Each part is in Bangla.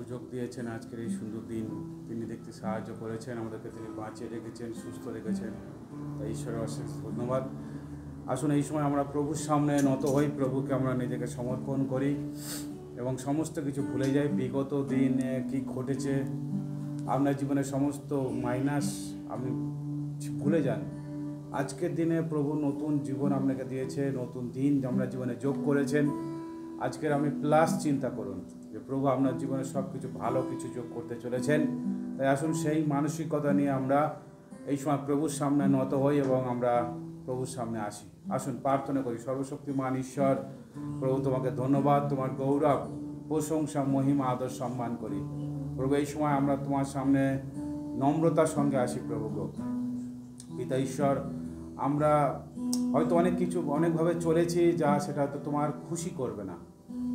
সুযোগ দিয়েছেন আজকের এই সুন্দর দিন তিনি দেখতে সাহায্য করেছেন, আমাদেরকে তিনি বাঁচিয়ে রেখেছেন, সুস্থ রেখেছেন, তাই ঈশ্বরের অশেষ ধন্যবাদ। আসুন এই সময় আমরা প্রভুর সামনে নত হই, প্রভুকে আমরা নিজেকে সমর্পণ করি এবং সমস্ত কিছু ভুলে যাই। বিগত দিনে কি ঘটেছে, আপনার জীবনের সমস্ত মাইনাস আপনি ভুলে যান। আজকের দিনে প্রভু নতুন জীবন আপনাকে দিয়েছে, নতুন দিন আপনার জীবনে যোগ করেছেন। আজকের আপনি প্লাস চিন্তা করুন যে প্রভু আপনার জীবনে সব কিছু ভালো কিছু যোগ করতে চলেছেন। তাই আসুন সেই মানসিকতা নিয়ে আমরা এই সময় প্রভুর সামনে নত হই এবং আমরা প্রভুর সামনে আসি। আসুন প্রার্থনা করি। সর্বশক্তিমান ঈশ্বর, প্রভু তোমাকে ধন্যবাদ, তোমার গৌরব, প্রশংসা, মহিমা, আদর, সম্মান করি। প্রভু এই সময় আমরা তোমার সামনে নম্রতার সঙ্গে আসি। প্রভু গো পিতা ঈশ্বর, আমরা হয়তো অনেক কিছু অনেকভাবে চলেছি যা সেটা হয়তো তোমার খুশি করবে না,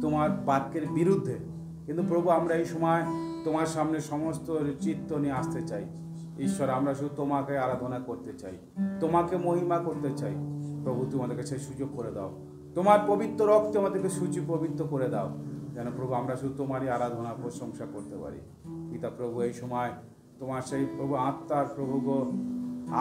তোমার বাক্যের বিরুদ্ধে, কিন্তু প্রভু আমরা এই সময় তোমার সামনে সমস্ত চিত্ত নিয়ে আসতে চাই। ঈশ্বর, আমরা শুধু তোমাকে আরাধনা করতে চাই, তোমাকে মহিমা করতে চাই। প্রভু তুমি আমাদেরকে সেই সুযোগ করে দাও, তোমার পবিত্র রক্তে আমাদেরকে সূচি পবিত্র করে দাও, যেন প্রভু আমরা শুধু তোমারই আরাধনা প্রশংসা করতে পারি। পিতা প্রভু এই সময় তোমার সেই প্রভু আত্মার প্রভু গো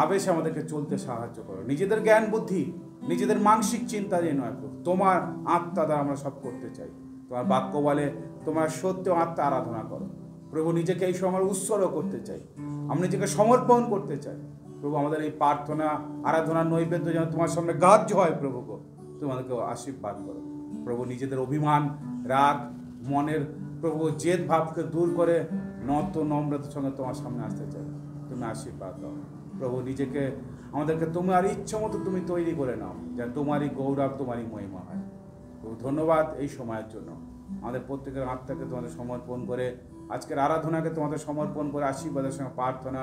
আবেশে আমাদেরকে চলতে সাহায্য করো। নিজেদের জ্ঞান বুদ্ধি, নিজেদের মানসিক চিন্তা দিয়ে নয় প্রভু, তোমার আত্মা দ্বারা আমরা সব করতে চাই। তোমার বাক্য বলে তোমার সত্য আত্মা আরাধনা করো। প্রভু নিজেকে এই সময় উৎসর্গ করতে চাই, আমরা নিজেকে সমর্পণ করতে চাই। প্রভু আমাদের এই প্রার্থনা আরাধনার নৈবেদ্য যেন তোমার সামনে গ্রাহ্য হয়। প্রভু গো তোমাদেরকে আশীর্বাদ করো। প্রভু নিজেদের অভিমান, রাগ, মনের প্রভু জেদ ভাবকে দূর করে নত নম্রতার সঙ্গে তোমার সামনে আসতে চাই। তুমি আশীর্বাদ দাও প্রভু। নিজেকে আমাদেরকে তোমার ইচ্ছা মতো তুমি তৈরি করে নাও, যেন তোমারই গৌরব, তোমারই মহিমা হয়। প্রভু ধন্যবাদ এই সময়ের জন্য। আমাদের প্রত্যেকের আত্মাকে তোমাদের সমর্পণ করে, আজকের আরাধনাকে তোমাদের সমর্পণ করে আশীর্বাদের সঙ্গে প্রার্থনা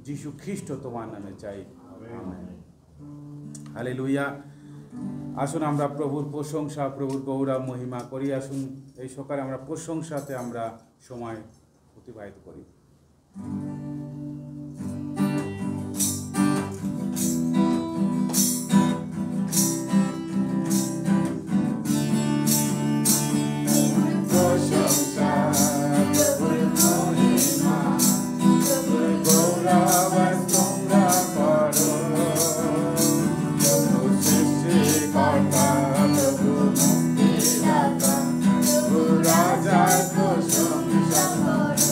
যিশু খ্রিস্ট তোমার নামে চাই, আমেন। হালেলুয়া। আসুন আমরা প্রভুর প্রশংসা, প্রভুর গৌরব, মহিমা করি। আসুন এই সকালে আমরা প্রশংসাতে আমরা সময় অতিবাহিত করি।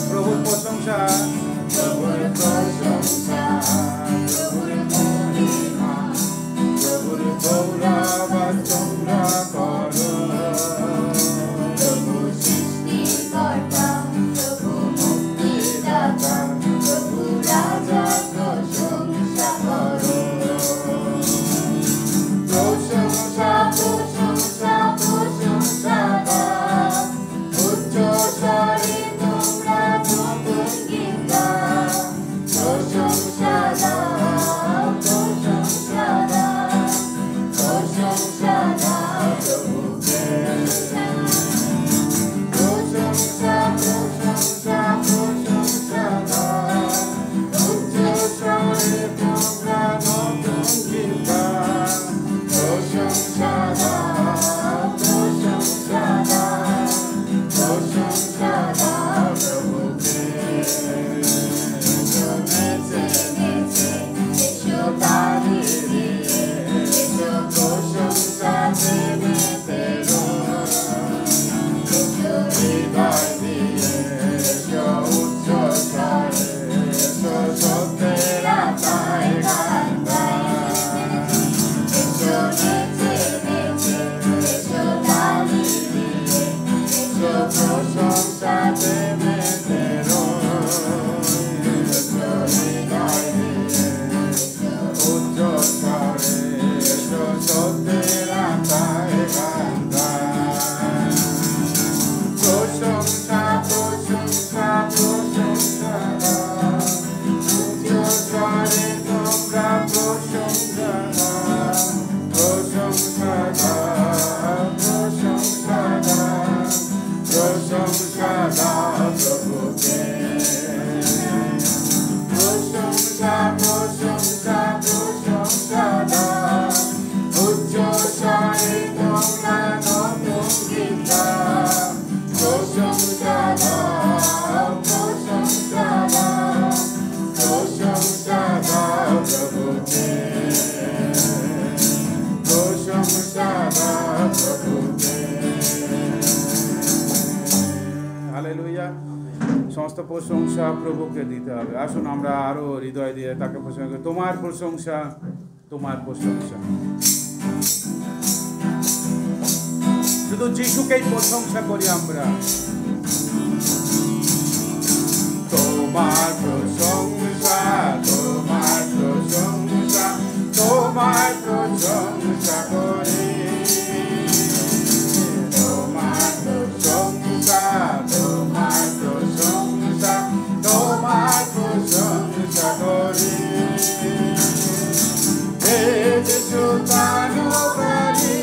প্রভুর প্রশংসা হালেলুয়া। সমস্ত প্রশংসা প্রভুকে দিতে হবে। আসুন আমরা আরো হৃদয় দিয়ে তাকে প্রশংসা করি। তোমার প্রশংসা, তোমার প্রশংসা। শুধু যিশুকেই প্রশংসা করি আমরা। তোমার প্রশংসা, তোমার প্রশংসা, তোমার প্রশংসা করি। তোমার প্রশংসা, তোমার প্রশংসা, তোমার প্রশংসা করি। হে যিশু দানকারী,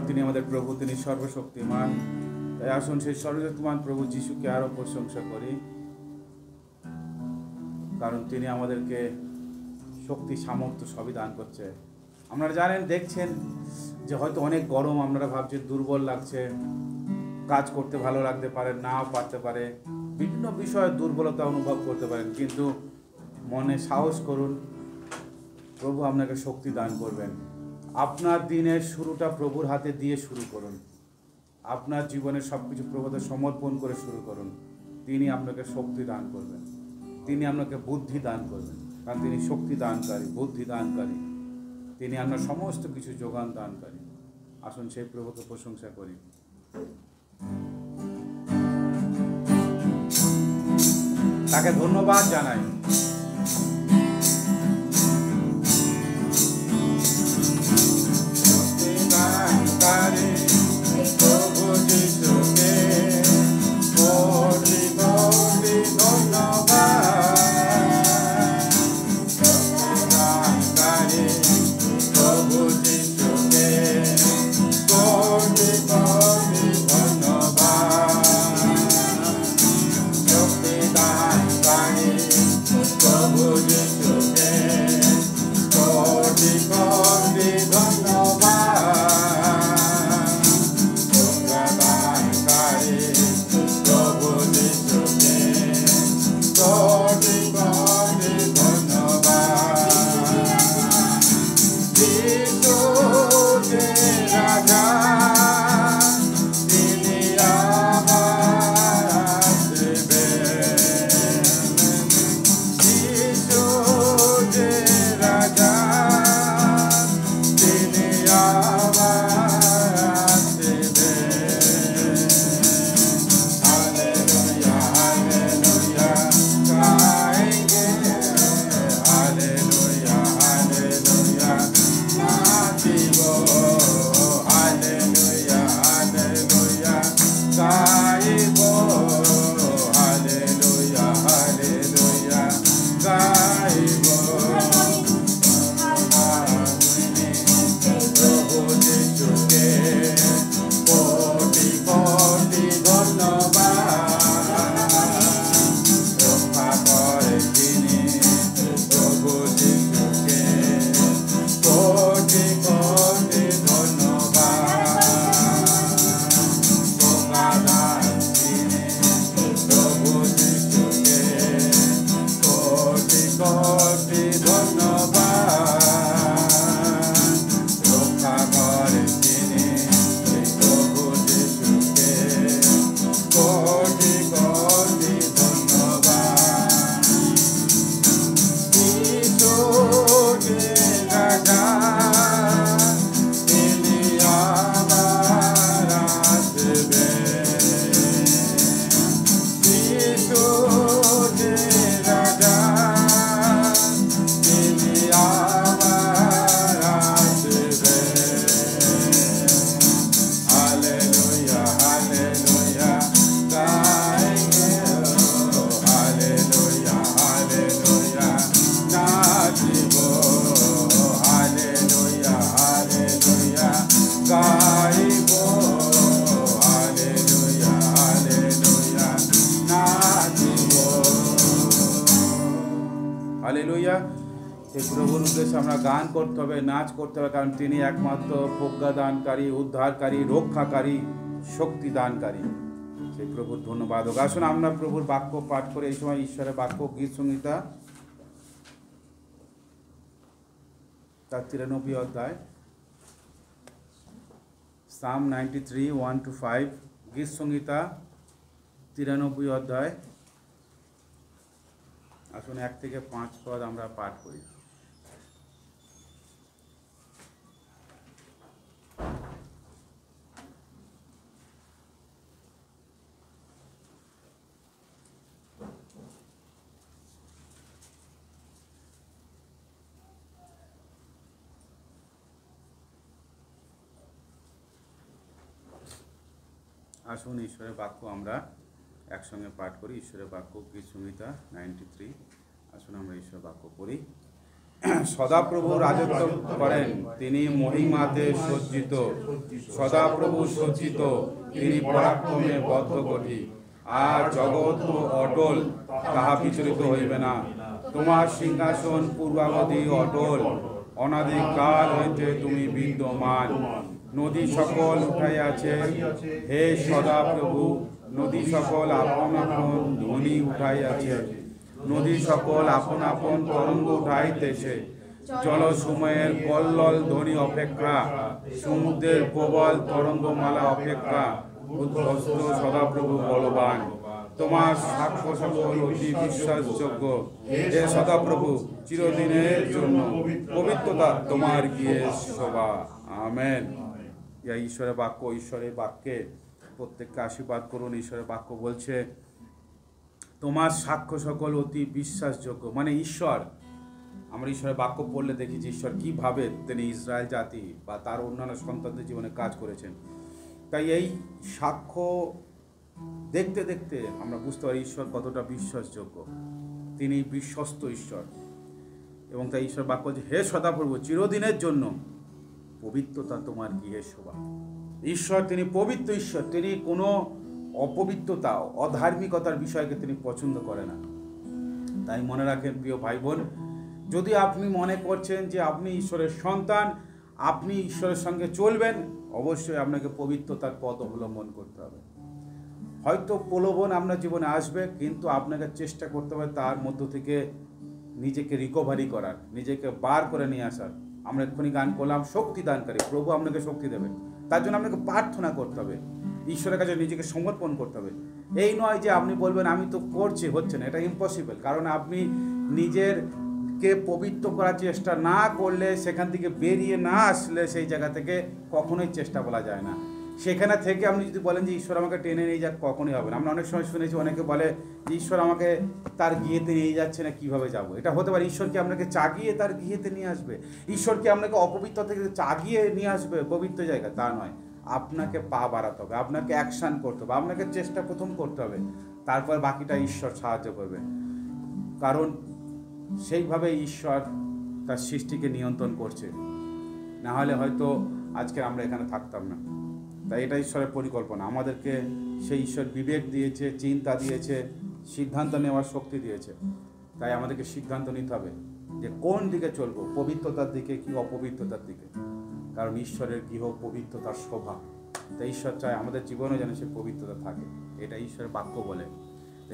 তিনি আমাদের প্রভু, তিনি সর্বশক্তিমান। তাই আসুন সেই সর্বশক্তিমান প্রভু যিশুকে আরো প্রশংসা করি, কারণ তিনি আমাদেরকে শক্তি সামর্থ্য সবই দান করছে। আপনারা জানেন, দেখছেন যে হয়তো অনেক গরম, আপনারা ভাবছেন দুর্বল লাগছে, কাজ করতে ভালো লাগতে পারে, নাও পারতে পারে, বিভিন্ন বিষয়ে দুর্বলতা অনুভব করতে পারেন, কিন্তু মনে সাহস করুন, প্রভু আপনাকে শক্তি দান করবেন। আপনার দিনের শুরুটা প্রভুর হাতে দিয়ে শুরু করুন। আপনার জীবনের সব কিছু প্রভুতে সমর্পণ করে শুরু করুন। তিনি আপনাকে শক্তি দান করবেন, তিনি আপনাকে বুদ্ধি দান করবেন, কারণ তিনি শক্তি দানকারী, বুদ্ধি দানকারী, তিনি আপনার সমস্ত কিছু যোগান দানকারী। আসুন সেই প্রভুকে প্রশংসা করি। তাকে ধন্যবাদ জানাই। Oh কোটি ধন্যবাদ। রক্ষা করে তিনি এই প্রভু যিশুকে, কোটি কোটি ধন্যবাদ। যিশু যে রাজা, তিনি আবার আসবেন। যিশু যে রাজা, তিনি আবার আসবেন। হালেলুয়া, হালেলুয়া, গাইবে ও হালেলুয়া, হালেলুয়া, নাচিব হালেলুয়া, হালেলুয়া, গাইব হালেলুয়া, হালেলুয়া, নাচিব। হালেলুয়া। এই প্রভুর উদ্দেশ্যে আমরা গান করতে হবে, নাচ করতে হবে, কারণ তিনি একমাত্র প্রজ্ঞাদানকারী, উদ্ধারকারী, রক্ষাকারী, শক্তিদানকারী। সেই প্রভুর ধন্যবাদ হোক। আসুন আমরা প্রভুর বাক্য পাঠ করে এই সময় ঈশ্বরের বাক্য গীত সংহিতা তার 93 অধ্যায়, সাম 93 1-5, গীত সংহিতা 93 অধ্যায়। আসুন 1 থেকে 5 পদ আমরা পাঠ করি। আসুন ঈশ্বরের বাক্য আমরা একসঙ্গে পাঠ করি। ঈশ্বরের বাক্য গীত সংহিতা 93। আসুন আমরা ঈশ্বরের বাক্য পড়ি। সদাপ্রভু রাজত্ব করেন, তিনি মহিমাতে সজ্জিত। সদাপ্রভু সজ্জিত, তিনি পরাক্রমে বদ্ধকটি। আর জগৎ অটল, তাহা বিচলিত হইবে না। তোমার সিংহাসন পূর্বাবধি অটল, অনাদিকাল হইতে তুমি বিদ্যমান। নদী সকল উঠাইয়াছে, হে সদাপ্রভু, নদী সকল আপন আপন ধ্বনি উঠাইয়াছে। নদী সকল আপন আপন তরঙ্গ উঠাইতেছে। জলসময়ের কল্লোল ধ্বনি অপেক্ষা, সমুদ্রের প্রবল তরঙ্গমালা অপেক্ষা উদ্ভস্ত সদাপ্রভু বলবান। তোমার সাক্ষ্য সকল অতি বিশ্বাসযোগ্য। হে সদাপ্রভু, চিরদিনের জন্য পবিত্রতা তোমার গিয়ে সভা। আমেন। ইয়া ঈশ্বরের বাক্য। ঈশ্বরের বাক্যে প্রত্যেককে আশীর্বাদ করুন। ঈশ্বরের বাক্য বলছে তোমার সাক্ষ্য সকল অতি বিশ্বাসযোগ্য, মানে ঈশ্বর। আমরা ঈশ্বরের বাক্য পড়লে দেখি যে ঈশ্বর কীভাবে তিনি ইসরায়েল জাতি বা তার অন্যান্য সন্তানদের জীবনে কাজ করেছেন। তাই এই সাক্ষ্য দেখতে দেখতে আমরা বুঝতে পারি ঈশ্বর কতটা বিশ্বাসযোগ্য, তিনি বিশ্বস্ত ঈশ্বর। এবং তাই ঈশ্বর বাক্য যে হে সদাপ্রভু, চিরদিনের জন্য পবিত্রতা তোমার গৃহে শোভা। ঈশ্বর তিনি পবিত্র ঈশ্বর, তিনি কোনো অপবিত্রতা, অধার্মিকতার বিষয়কে তিনি পছন্দ করে না। তাই মনে রাখেন প্রিয় ভাই বোন, যদি আপনি মনে করছেন যে আপনি ঈশ্বরের সন্তান, আপনি ঈশ্বরের সঙ্গে চলবেন, অবশ্যই আপনাকে পবিত্রতার পথ অবলম্বন করতে হবে। হয়তো প্রলোভন আপনার জীবনে আসবে, কিন্তু আপনাকে চেষ্টা করতে হবে তার মধ্য থেকে নিজেকে রিকভারি করার, নিজেকে বার করে নিয়ে আসার। আমরা এক্ষুনি গান করলাম শক্তি দানকারী, প্রভু আপনাকে শক্তি দেবেন। তার জন্য আপনাকে প্রার্থনা করতে হবে, ঈশ্বরের কাছে নিজেকে সমর্পণ করতে হবে। এই নয় যে আপনি বলবেন আমি তো করছি, হচ্ছে না, এটা ইম্পসিবল। কারণ আপনি নিজেরকে পবিত্র করার চেষ্টা না করলে, সেখান থেকে বেরিয়ে না আসলে, সেই জায়গা থেকে কখনোই চেষ্টা বলা যায় না। সেখানে থেকে আপনি যদি বলেন যে ঈশ্বর আমাকে টেনে নিয়ে যাক, কখনোই হবে না। আমরা অনেক সময় শুনেছি, অনেকে বলে যে ঈশ্বর আমাকে তার গৃহেতে নিয়ে যাচ্ছে না, কীভাবে যাব? এটা হতে পারে ঈশ্বর কি আপনাকে চাগিয়ে তার গৃহেতে নিয়ে আসবে? ঈশ্বর কি আপনাকে অপবিত্র থেকে চাগিয়ে নিয়ে আসবে পবিত্র জায়গা? তা নয়। আপনাকে পা বাড়াতে হবে, আপনাকে অ্যাকশান করতে হবে, আপনাকে চেষ্টা প্রথম করতে হবে, তারপর বাকিটা ঈশ্বর সাহায্য করবে। কারণ সেইভাবে ঈশ্বর তার সৃষ্টিকে নিয়ন্ত্রণ করছে, না হলে হয়তো আজকে আমরা এখানে থাকতাম না। তাই এটা ঈশ্বরের পরিকল্পনা। আমাদেরকে সেই ঈশ্বর বিবেক দিয়েছে, চিন্তা দিয়েছে, সিদ্ধান্ত নেওয়ার শক্তি দিয়েছে। তাই আমাদেরকে সিদ্ধান্ত নিতে হবে যে কোন দিকে চলবো, পবিত্রতার দিকে কি অপবিত্রতার দিকে। কারণ ঈশ্বরের গৃহ পবিত্রতার শোভা। তাই ঈশ্বর চায় আমাদের জীবনে যেন সে পবিত্রতা থাকে, এটা ঈশ্বরের বাক্য বলে।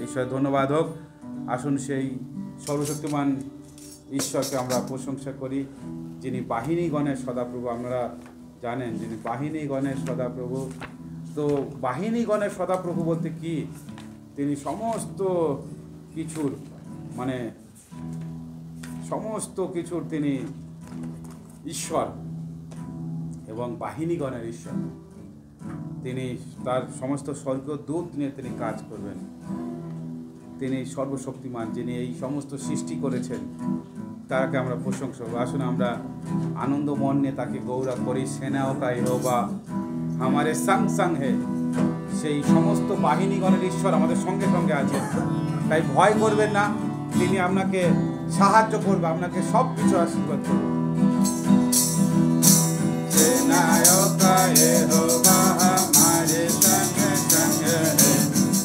ঈশ্বরের ধন্যবাদ হোক। আসুন সেই সর্বশক্তিমান ঈশ্বরকে আমরা প্রশংসা করি, যিনি বাহিনীগণের সদাপ্রভু। আপনারা জানেন যিনি বাহিনীগণের সদাপ্রভু। তো বাহিনীগণের সদাপ্রভু বলতে কি, তিনি সমস্ত কিছুর মানে সমস্ত কিছুর তিনি ঈশ্বর এবং বাহিনীগণের ঈশ্বর। তিনি তার সমস্ত স্বর্গীয় দূত নিয়ে তিনি কাজ করবেন। তিনি সর্বশক্তিমান, যিনি এই সমস্ত সৃষ্টি করেছেন, তাকে আমরা প্রশংসা করব। আসুন আমরা আনন্দ মন নিয়ে তাকে গৌরব করি। সেনাও কা ইহোবা আমারে সঙ্গ সঙ্গ হে। সেই সমস্ত বাহিনীগণের ঈশ্বর আমাদের সঙ্গে সঙ্গে আছেন, তাই ভয় করবেন না। তিনি আপনাকে সাহায্য করবে, আপনাকে সব কিছু আশীর্বাদ করবে। সেনাও কা ইহোবা আমারে সঙ্গ সঙ্গ হে।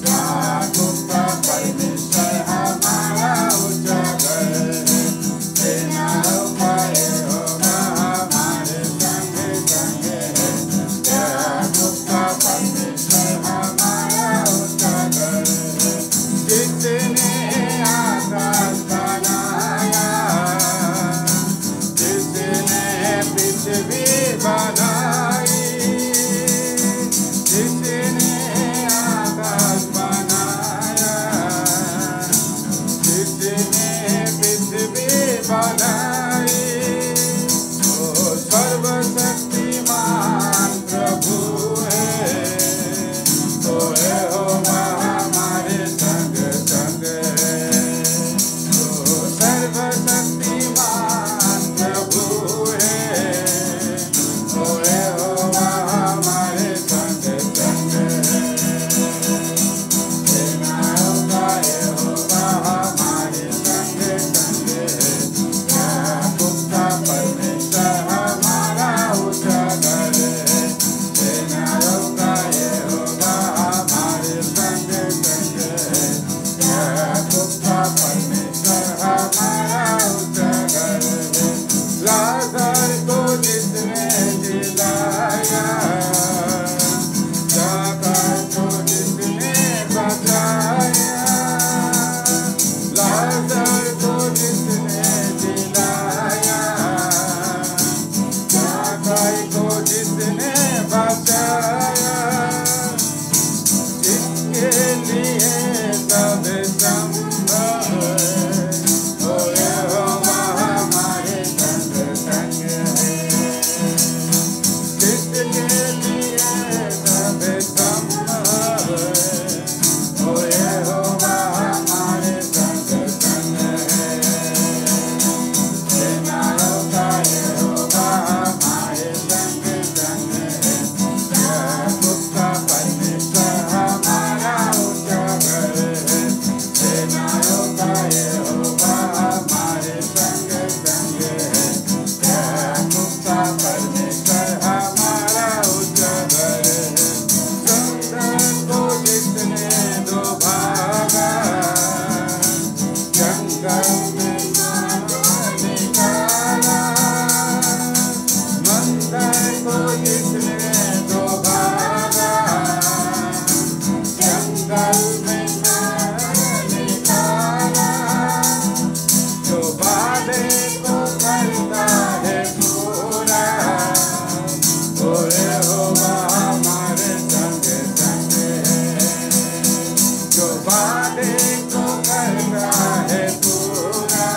याकूब का परमेश्वर हमारा उजागर है। सेनाओं का यहोवा हमारे संग संग है। याकूब का परमेश्वर हमारा उजागर है। जिसने आकाश बनाया, जिसने पृथ्वी बनाई, जिसने आकाश बनाया, जिसने पृथ्वी बनाई, वो सर्वशक्तिमान प्रभु है। तो यहोवा हमारे संग संग है। तो सर्वशक्तिमान प्रभु है। तो यहोवा हमारे संग संग है। सेनाओं का यहोवा हमारे संग संग है। याकूब का परमेश्वर हमारा उजागर है। सेनाओं का यहोवा हमारे संग संग है। याकूब का परमेश्वर हमारा उजागर है। लाजर को जिसने जिलाया, जाकर को जिसने बचाया, लाजर को जिसने जिलाया, जाकर को जिसने बचाया, जिसके लिए सब संभव है। ओ यहोवा हमारे संग संग है। जिसके लिए सब संभव है। ओ यहोवा हमारे संग संग है। सेनाओं का यहोवा हमारे संग संग है। याकूब का परमेश्वर हमारा उजागर है। सेनाओं का यहोवा हमारे संग संग है। याकूब का परमेश्वर हमारा उजागर है। जंगल को जिसने दो भागा, जंगल में निकाला, मंदिर को जिसने दो भागा, जंगल में निकाला, जो वादे को करता है पूरा, ओ यहोवा हमारे संग संग है। जो वादे को करता है पूरा,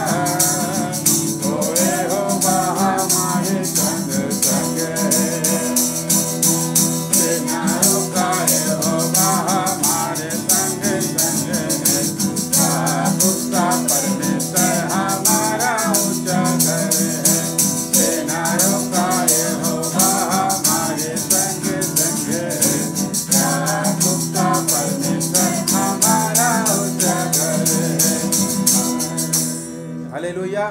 ओ यहोवा हमारे संग संग है। सेनाओं का यहोवा हमारे संग संग है। याकूब का परमेश्वर हमारा उजागर है। सेनाओं का यहोवा हमारे संग संग है। याकूब का परमेश्वर हमारा उजागर है। হালেলুয়া।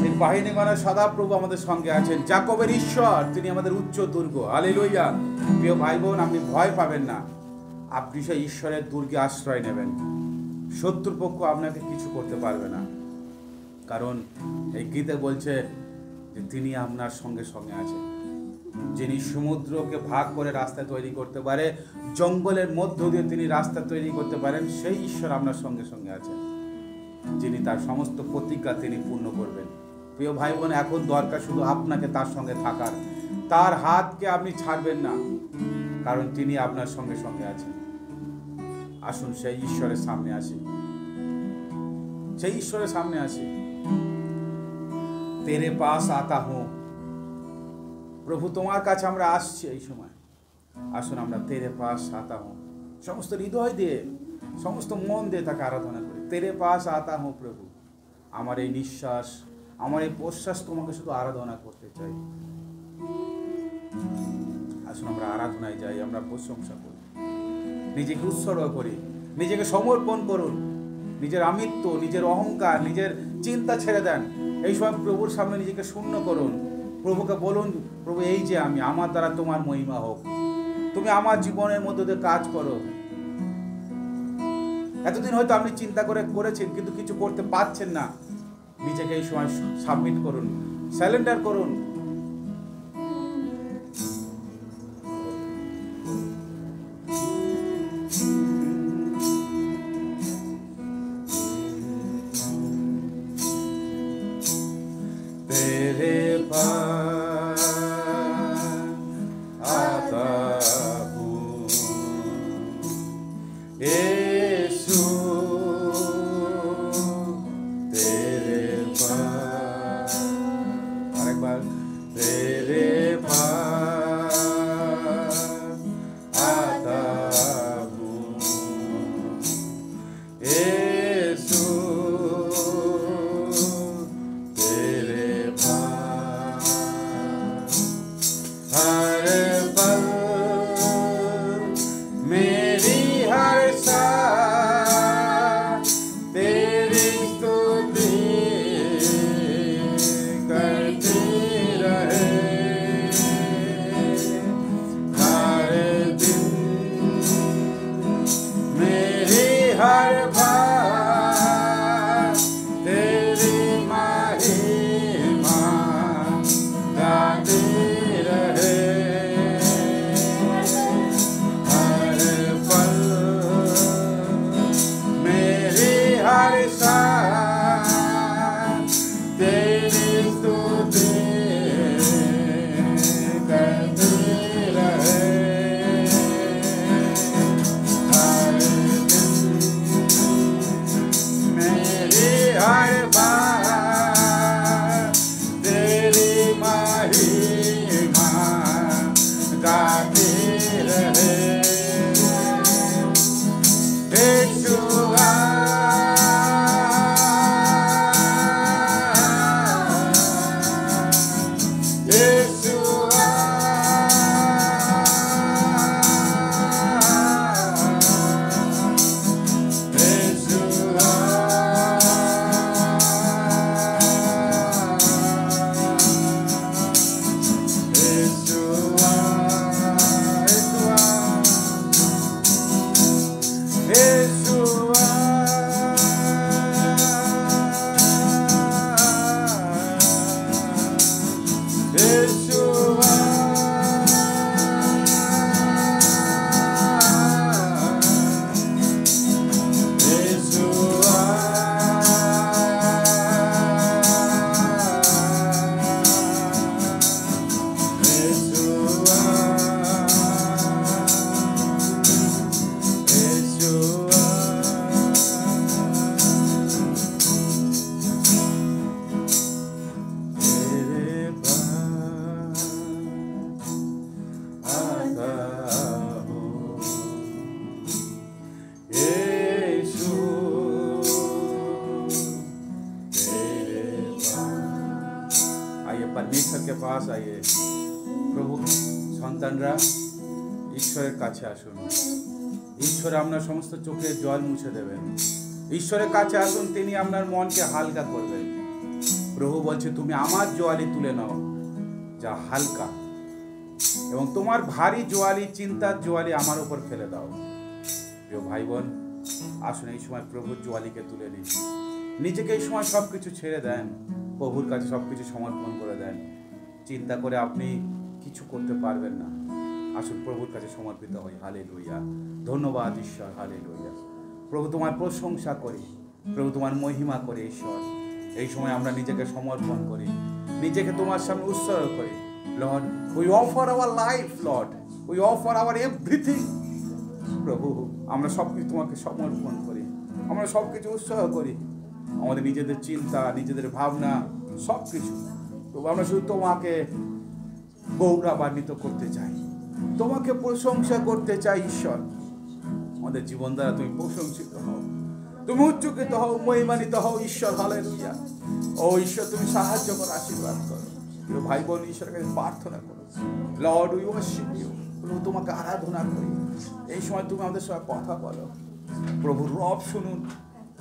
এই বাহিনীগণের সদাপ্রভু আমাদের সঙ্গে আছেন। যাকবের ঈশ্বর, তিনি আমাদের উচ্চ দুর্গ। হালেলুয়া। প্রিয় ভাই বোন, আপনি ভয় পাবেন না। আপনি সেই ঈশ্বরের দুর্গে আশ্রয় নেবেন। শত্রুপক্ষ আপনাকে কিছু করতে পারবে না, কারণ এই গীতে বলছে যে তিনি আপনার সঙ্গে সঙ্গে আছেন। যিনি সমুদ্রকে ভাগ করে রাস্তা তৈরি করতে পারে, জঙ্গলের মধ্য দিয়ে তিনি রাস্তা তৈরি করতে পারেন, সেই ঈশ্বর আপনার সঙ্গে সঙ্গে আছেন। যিনি তার সমস্ত প্রতিজ্ঞা তিনি পূর্ণ করবেন। প্রিয় ভাই বোন, এখন দরকার শুধু আপনাকে তার সঙ্গে থাকার। তার হাতকে আপনি ছাড়বেন না, কারণ তিনি আপনার সঙ্গে সঙ্গে আছেন। আসুন সেই ঈশ্বরের সামনে আসি, সেই ঈশ্বরের সামনে আসি। তেরে পাস আতা হুঁ, প্রভু তোমার কাছে আমরা আসছি এই সময়। আসুন আমরা তেরে পাস আতা হুঁ, সমস্ত হৃদয় দিয়ে, সমস্ত মন দিয়ে তাকে আরাধনা করি। তেরে পাস আতা হুঁ প্রভু, আমার এই নিঃশ্বাস, আমার এই প্রশ্বাস তোমাকে শুধু আরাধনা করতে চাই। আসুন আমরা আরাধনায় যাই, আমরা প্রশংসা করি, নিজেকে উৎসর্গ করি, নিজেকে সমর্পণ করুন। নিজের আমিত্ব, নিজের অহংকার, নিজের চিন্তা ছেড়ে দেন। এই সময় প্রভুর সামনে নিজেকে শূন্য করুন। প্রভুকে বলুন, প্রভু এই যে আমি, আমার দ্বারা তোমার মহিমা হোক, তুমি আমার জীবনের মধ্যে দিয়ে কাজ করো। এতদিন হয়তো আপনি চিন্তা করেছেন কিন্তু কিছু করতে পারছেন না। নিজেকে এই সময় সাবমিট করুন, সারেন্ডার করুন। परमेश्वर के पास आइए। प्रभु সন্তানরা ঈশ্বরের কাছে আসুন। ঈশ্বর আপনার সমস্ত চোখের জল মুছে দেবেন। ঈশ্বরের কাছে আসুন, তিনি আপনার মনকে হালকা করবেন। প্রভু বলছে তুমি আমার জোয়ালি তুলে নাও যা হালকা, এবং তোমার ভারী জোয়ালি, চিন্তার জোয়ালি আমার উপর ফেলে দাও। প্রিয় ভাই বোন, আসুন এই সময় প্রভুর জোয়ালিকে তুলে নিন। নিজেকে এই সময় সব কিছু ছেড়ে দেন, প্রভুর কাছে সব কিছু সমর্পণ করে দেন। চিন্তা করে আপনি কিছু করতে পারবেন না। আসুন প্রভুর কাছে সমর্পিত হই। হালেলুয়া। ধন্যবাদ ঈশ্বর, হালেলুয়া। প্রভু তোমার প্রশংসা করি, প্রভু তোমার মহিমা করে ঈশ্বর। এই সময় আমরা নিজেকে সমর্পণ করি, নিজেকে তোমার সামনে উৎসর্গ করি। Lord, we offer our life, Lord, we offer our everything. প্রভু, আমরা সব কিছু তোমাকে সমর্পণ করি, আমরা সব কিছু উৎসাহ করি, আমাদের নিজেদের চিন্তা, নিজেদের ভাবনা, সব কিছু। প্রভু, আমরা শুধু তোমাকে গৌরবান্বিত করতে চাই, তোমাকে প্রশংসা করতে চাই ঈশ্বর। আমাদের জীবন দ্বারা তুমি প্রশংসিত হও, তুমি উচ্চকিত হও, মহিমানিত হও ঈশ্বর। হালেলুয়া। ও ঈশ্বর, তুমি সাহায্য করো, আশীর্বাদ করো। প্রিয় ভাই বোন, ঈশ্বরের কাছে প্রার্থনা করো, লর্ড উই ওয়ার্শিপ ইউ। প্রভু, তোমাকে আরাধনা করি। এই সময় তুমি আমাদের সঙ্গে কথা বলো। প্রভু, রব শুনুন।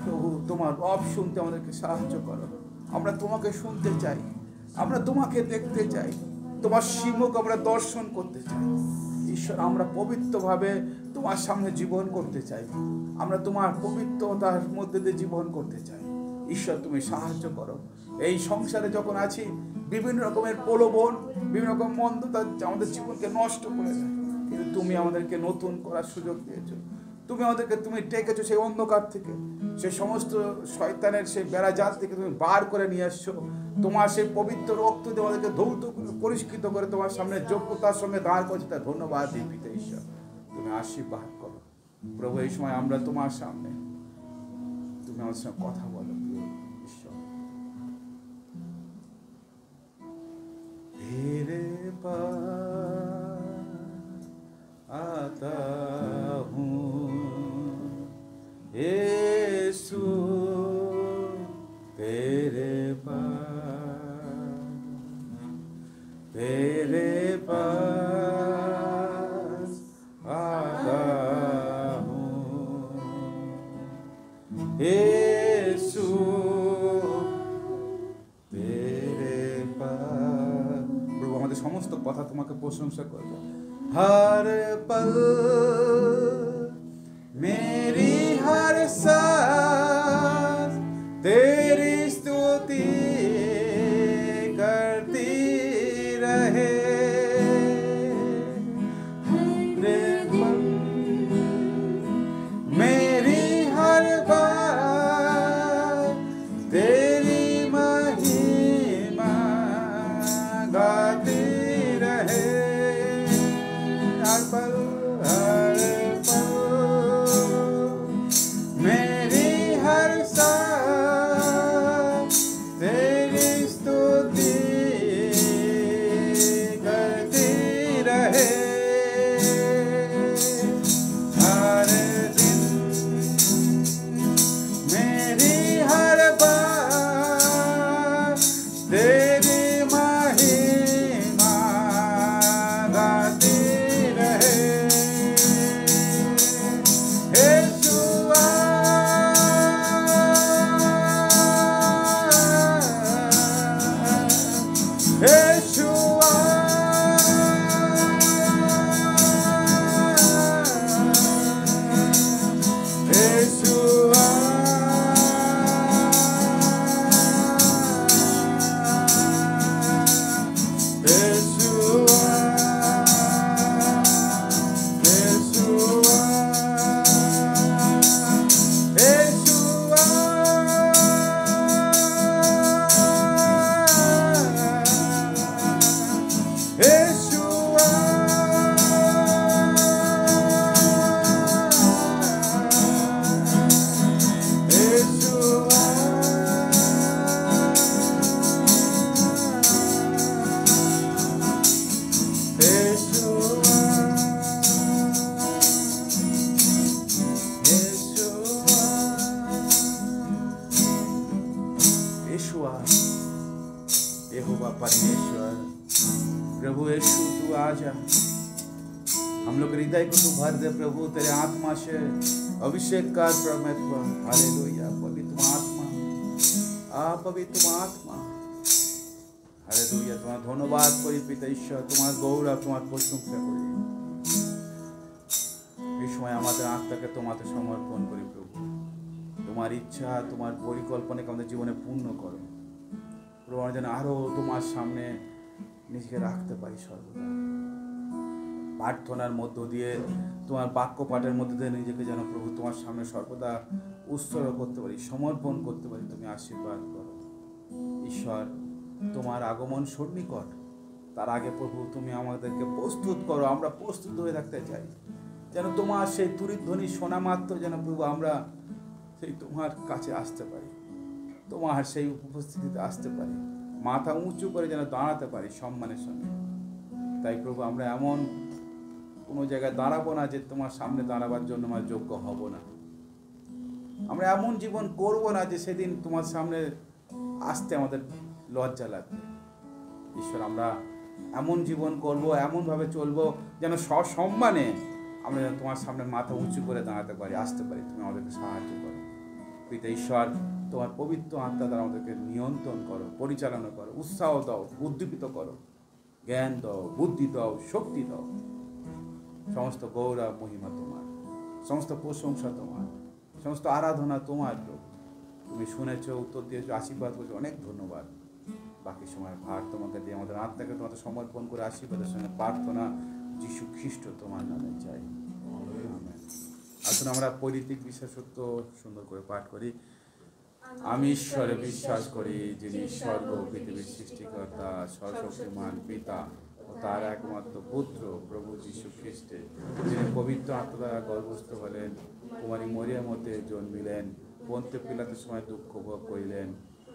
প্রভু, তোমার রব শুনতে আমাদেরকে সাহায্য করো। আমরা তোমাকে শুনতে চাই, আমরা তোমাকে দেখতে চাই, তোমার সিংহক আমরা দর্শন করতে চাই ঈশ্বর। আমরা পবিত্রভাবে তোমার সামনে জীবন করতে চাই, আমরা তোমার পবিত্রতার মধ্যে দিয়ে জীবন করতে চাই ঈশ্বর। তুমি সাহায্য করো। এই সংসারে যখন আছি, বিভিন্ন রকমের প্রলোভন, বিভিন্ন রকম মন্দতা আমাদের জীবনকে নষ্ট করে দেয়, কিন্তু তুমি আমাদেরকে নতুন করার সুযোগ দিয়েছো। তুমি আমাদেরকে, তুমি ডেকেছো সেই অন্ধকার থেকে, সেই সমস্ত শয়তানের সেই বেড়া জাল থেকে তুমি বার করে নিয়ে আসছো। তোমার সেই পবিত্র রক্ত দিয়ে আমাদেরকে ধৌত পরিষ্কৃত করে তোমার সামনে যোগ্যতার সঙ্গে দাঁড় করছে। তার ধন্যবাদ দিই পিতা ঈশ্বর। তুমি আশীর্বাদ করো প্রভু। এই সময় আমরা তোমার সামনে, তুমি আমার সঙ্গে কথা বলো প্রিয় ঈশ্বর। तेरे पास आता हूँ यीशु, तेरे पास आता हूँ यीशु, সমস্ত কথা তোমাকে প্রশংসা করব। हर पल मेरी हर सांस तेरी स्तुति करती रहे। हर पल मेरी हर बात तेरी महिमा गाती रहे। हर पल मेरी हर सांस तेरी स्तुति करती रहे। हर दिन मेरी हर बात तेरी महिमा गाती रहे। यीशुआ, यीशुआ, यीशुआ, यहोवा परमेश्वर, प्रभु यीशु तू आजा, हम लोग हृदय को तू भर दे प्रभु तेरे आत्मा से अभिषेक कर परमेश्वर। हालेलुया। पवित्र आत्मा, पवित्र आत्मा, हालेलुया। तुम्हारा धन्यवाद करी पिता ঈশ্বর, তোমার গৌরব, তোমার প্রশংসা করি। এই সময় আমাদের আত্মাকে তোমাতে সমর্পণ করি প্রভু। তোমার ইচ্ছা, তোমার পরিকল্পনাকে আমাদের জীবনে পূর্ণ করো প্রভু। আমরা যেন আরো তোমার সামনে নিজেকে রাখতে পারি সর্বদা। প্রার্থনার মধ্য দিয়ে, তোমার বাক্য পাঠের মধ্যে দিয়ে নিজেকে যেন প্রভু তোমার সামনে সর্বদা উৎসর্গ করতে পারি, সমর্পণ করতে পারি। তুমি আশীর্বাদ করো ঈশ্বর। তোমার আগমন সন্নিকট, তার আগে প্রভু তুমি আমাদেরকে প্রস্তুত করো। আমরা প্রস্তুত হয়ে থাকতে চাই, যেন তোমার সেই তুরিধ্বনি শোনা মাত্র যেন প্রভু আমরা সেই তোমার কাছে আসতে পারি, তোমার সেই উপস্থিতিতে আসতে পারি, মাথা উঁচু করে যেন দাঁড়াতে পারি সম্মানের সঙ্গে। তাই প্রভু আমরা এমন কোনো জায়গায় দাঁড়াবো না যে তোমার সামনে দাঁড়াবার জন্য আমরা যোগ্য হব না। আমরা এমন জীবন করব না যে সেদিন তোমার সামনে আসতে আমাদের লজ্জা লাগবে। ঈশ্বর, আমরা এমন জীবন করব, এমনভাবে চলবো যেন সসম্মানে আমরা যেন তোমার সামনে মাথা উঁচু করে দাঁড়াতে পারি, আসতে পারি। তুমি আমাদেরকে সাহায্য করো পিতা ঈশ্বর। তোমার পবিত্র আত্মা দ্বারা আমাদেরকে নিয়ন্ত্রণ করো, পরিচালনা করো, উৎসাহ দাও, উদ্দীপিত করো, জ্ঞান দাও, বুদ্ধি দাও, শক্তি দাও। সমস্ত গৌরব মহিমা তোমার, সমস্ত প্রশংসা তোমার, সমস্ত আরাধনা তোমার। তুমি শুনেছো, উত্তর দিয়েছো, আশীর্বাদ করেছো, অনেক ধন্যবাদ। বাকি সময় ভার তোমাকে দিয়ে আমাদের আত্মাকে তোমাদের সমর্পণ করে আশীর্বাদের সঙ্গে প্রার্থনা যীশু খ্রিস্ট তোমার নামে চাই। আসুন আমরা পৈতৃক বিশ্বাসত্ব সুন্দর করে পাঠ করি। আমি ঈশ্বরে বিশ্বাস করি, যিনি স্বর্গ পৃথিবীর সৃষ্টিকর্তা, সর্বশক্তিমান পিতা ও তার একমাত্র পুত্র প্রভু যীশু খ্রিস্টে, যিনি পবিত্র আত্মা দ্বারা গর্ভস্থ হলেন, কুমারী মরিয়ার মধ্যে জন্মিলেন, পন্তে পিলাতের সময় দুঃখ ভোগ করিলেন,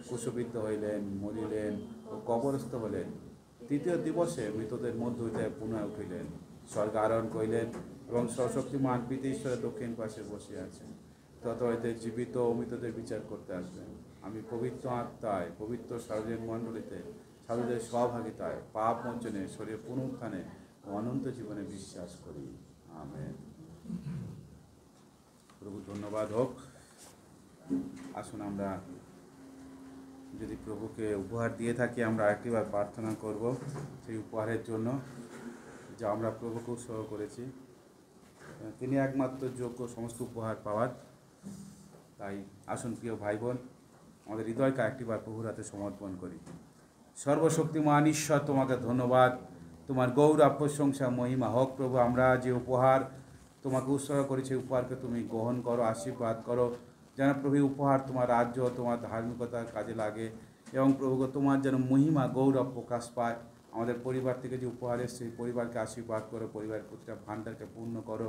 ক্রুশবিদ্ধ হইলেন, মরিলেন ও কবরস্থ হলেন, তৃতীয় দিবসে মৃতদের মধ্য হইতে পুনঃ উঠিলেন, স্বর্গে আরোহণ করিলেন এবং সর্বশক্তিমান পিতা ঈশ্বরের দক্ষিণ পাশে বসে আছেন। তত হইতে জীবিত ও মৃতদের বিচার করতে আসবেন। আমি পবিত্র আত্মায়, পবিত্র সার্বজনীন মণ্ডলীতে, সাধুদের সহভাগিতায়, পাপ মোচনে, শরীর পুনরুত্থানে ও অনন্ত জীবনে বিশ্বাস করি। আমেন। প্রভু ধন্যবাদ হোক। আসুন আমরা যদি প্রভুকে উপহার দিয়ে থাকি, আমরা আরেকটিবার প্রার্থনা করব সেই উপহারের জন্য যা আমরা প্রভুকে উৎসর্গ করেছি। তিনি একমাত্র যোগ্য সমস্ত উপহার পাওয়ার। তাই আসুন প্রিয় ভাই বোন, আমাদের হৃদয়কে একটিবার প্রভুর হাতে সমর্পণ করি। সর্বশক্তিমান ঈশ্বর, তোমাকে ধন্যবাদ। তোমার গৌরব প্রশংসা মহিমা হোক প্রভু। আমরা যে উপহার তোমাকে উৎসর্গ করেছি, উপহারকে তুমি গ্রহণ করো, আশীর্বাদ করো, যেন প্রভু উপহার তোমার রাজ্য, তোমার ধার্মিকতার কাজে লাগে এবং প্রভু তোমার যেন মহিমা গৌরব প্রকাশ পায়। আমাদের পরিবার থেকে যে উপহার এসছে, সেই পরিবারকে আশীর্বাদ করো, পরিবারের প্রতিটা ভাণ্ডারকে পূর্ণ করো,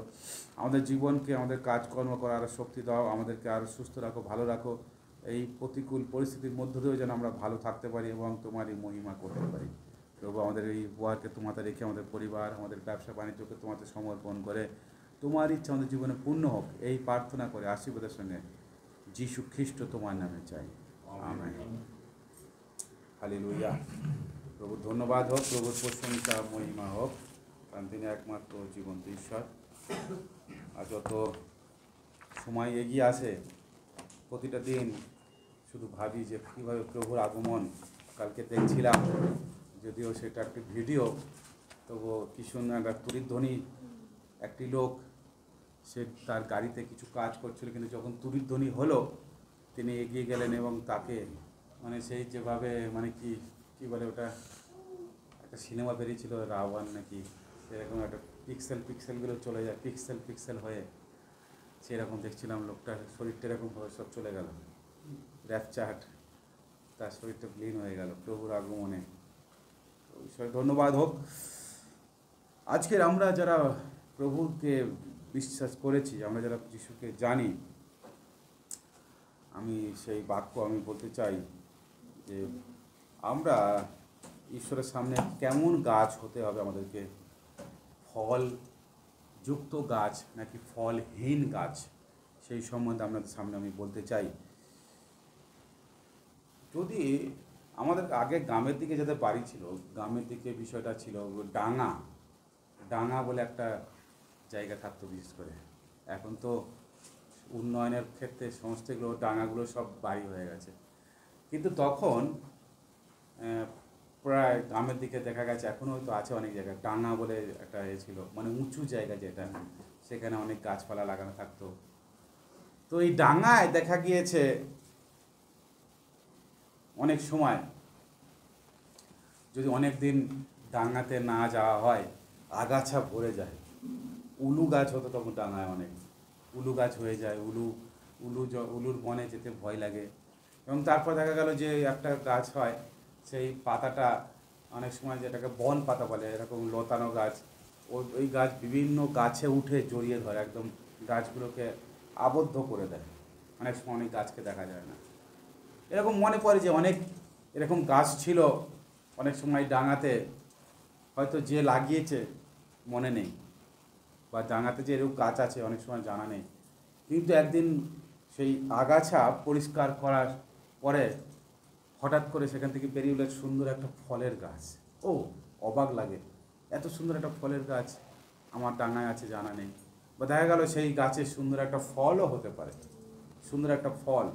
আমাদের জীবনকে, আমাদের কাজকর্ম করার আরও শক্তি দাও, আমাদেরকে আরও সুস্থ রাখো, ভালো রাখো। এই প্রতিকূল পরিস্থিতির মধ্য দিয়েও যেন আমরা ভালো থাকতে পারি এবং তোমারই মহিমা করতে পারি। প্রভু আমাদের এই উপহারকে তোমাতে রেখে আমাদের পরিবার, আমাদের ব্যবসা বাণিজ্যকে তোমাতে সমর্পণ করে তোমার ইচ্ছা আমাদের জীবনে পূর্ণ হোক, এই প্রার্থনা করে আশীর্বাদের সঙ্গে যীশু খ্রিস্ট তোমার নামে চাই। আমেন। হালেলুয়া। প্রভু ধন্যবাদ হোক, প্রভুর প্রশংসা মহিমা হোক, কারণ তিনি একমাত্র জীবন্ত ঈশ্বর। আর যত সময় এগিয়ে আসে, প্রতিটা দিন শুধু ভাবি যে কীভাবে প্রভুর আগমন। কালকে দেখছিলাম, যদিও সেটা একটি ভিডিও, তবুও কি সুন্দর একটা তুরিধ্বনি। একটি লোক, সে তার গাড়িতে কিছু কাজ করছিল, কিন্তু যখন তুরিধ্বনি হলো তিনি এগিয়ে গেলেন এবং তাকে মানে সেই যেভাবে মানে কি বলে ওটা, একটা সিনেমা বেরিয়েছিল রাওয়ান নাকি, সেরকম একটা পিক্সেলগুলো চলে যায়, পিক্সেল হয়ে সেরকম দেখছিলাম। লোকটার শরীরটা এরকমভাবে সব চলে গেল, র্যাপচার্ট, তার শরীরটা ক্লিন হয়ে গেল প্রভুর আগমনে। ঈশ্বর ধন্যবাদ হোক। আজকের আমরা যারা প্রভুকে বিশ্বাস করেছি, আমরা যারা যিশুকে জানি, আমি সেই বাক্য আমি বলতে চাই যে আমরা ঈশ্বরের সামনে কেমন গাছ হতে হবে আমাদেরকে, ফলযুক্ত গাছ নাকি ফলহীন গাছ, সেই সম্বন্ধে আপনাদের সামনে আমি বলতে চাই। যদি আমাদের আগে গ্রামের দিকে যাদের বাড়ি ছিল, গ্রামের দিকে বিষয়টা ছিল ডাঙা বলে একটা জায়গা থাকতো বিশেষ করে। এখন তো উন্নয়নের ক্ষেত্রে সমস্তগুলো ডাঙাগুলো সব বাড়ি হয়ে গেছে, কিন্তু তখন প্রায় গ্রামের দিকে দেখা গেছে, এখনও হয়তো আছে অনেক জায়গায়, ডাঙা বলে একটা ছিল, মানে উঁচু জায়গা যেটা, সেখানে অনেক গাছপালা লাগানো থাকতো। তো এই ডাঙায় দেখা গিয়েছে অনেক সময় যদি অনেক দিন ডাঙাতে না যাওয়া হয়, আগাছা ভরে যায়। উলু গাছ হতো তখন ডাঙায়, অনেক উলু গাছ হয়ে যায়, উলু উলুর বনে যেতে ভয় লাগে। এবং তারপর দেখা গেল যে একটা গাছ হয়, সেই পাতাটা অনেক সময় যেটাকে বন পাতা বলে, এরকম লতানো গাছ, ওই গাছ বিভিন্ন গাছে উঠে জড়িয়ে ধরে, একদম গাছগুলোকে আবদ্ধ করে দেয়। অনেক সময় অনেক গাছকে দেখা যায় না। এরকম মনে পড়ে যে অনেক এরকম গাছ ছিল অনেক সময় ডাঙাতে, হয়তো যে লাগিয়েছে মনে নেই, বা ডাঙাতে যে এরকম গাছ আছে অনেক সময় জানা নেই। কিন্তু একদিন সেই আগাছা পরিষ্কার করার পরে হঠাৎ করে সেখান থেকে বেরিয়ে এলো সুন্দর একটা ফলের গাছ। ও অবাক লাগে, এত সুন্দর একটা ফলের গাছ আমার ডাঙায় আছে জানা নেই। বা দেখা গেল সেই গাছে সুন্দর একটা ফলও হতে পারে, সুন্দর একটা ফল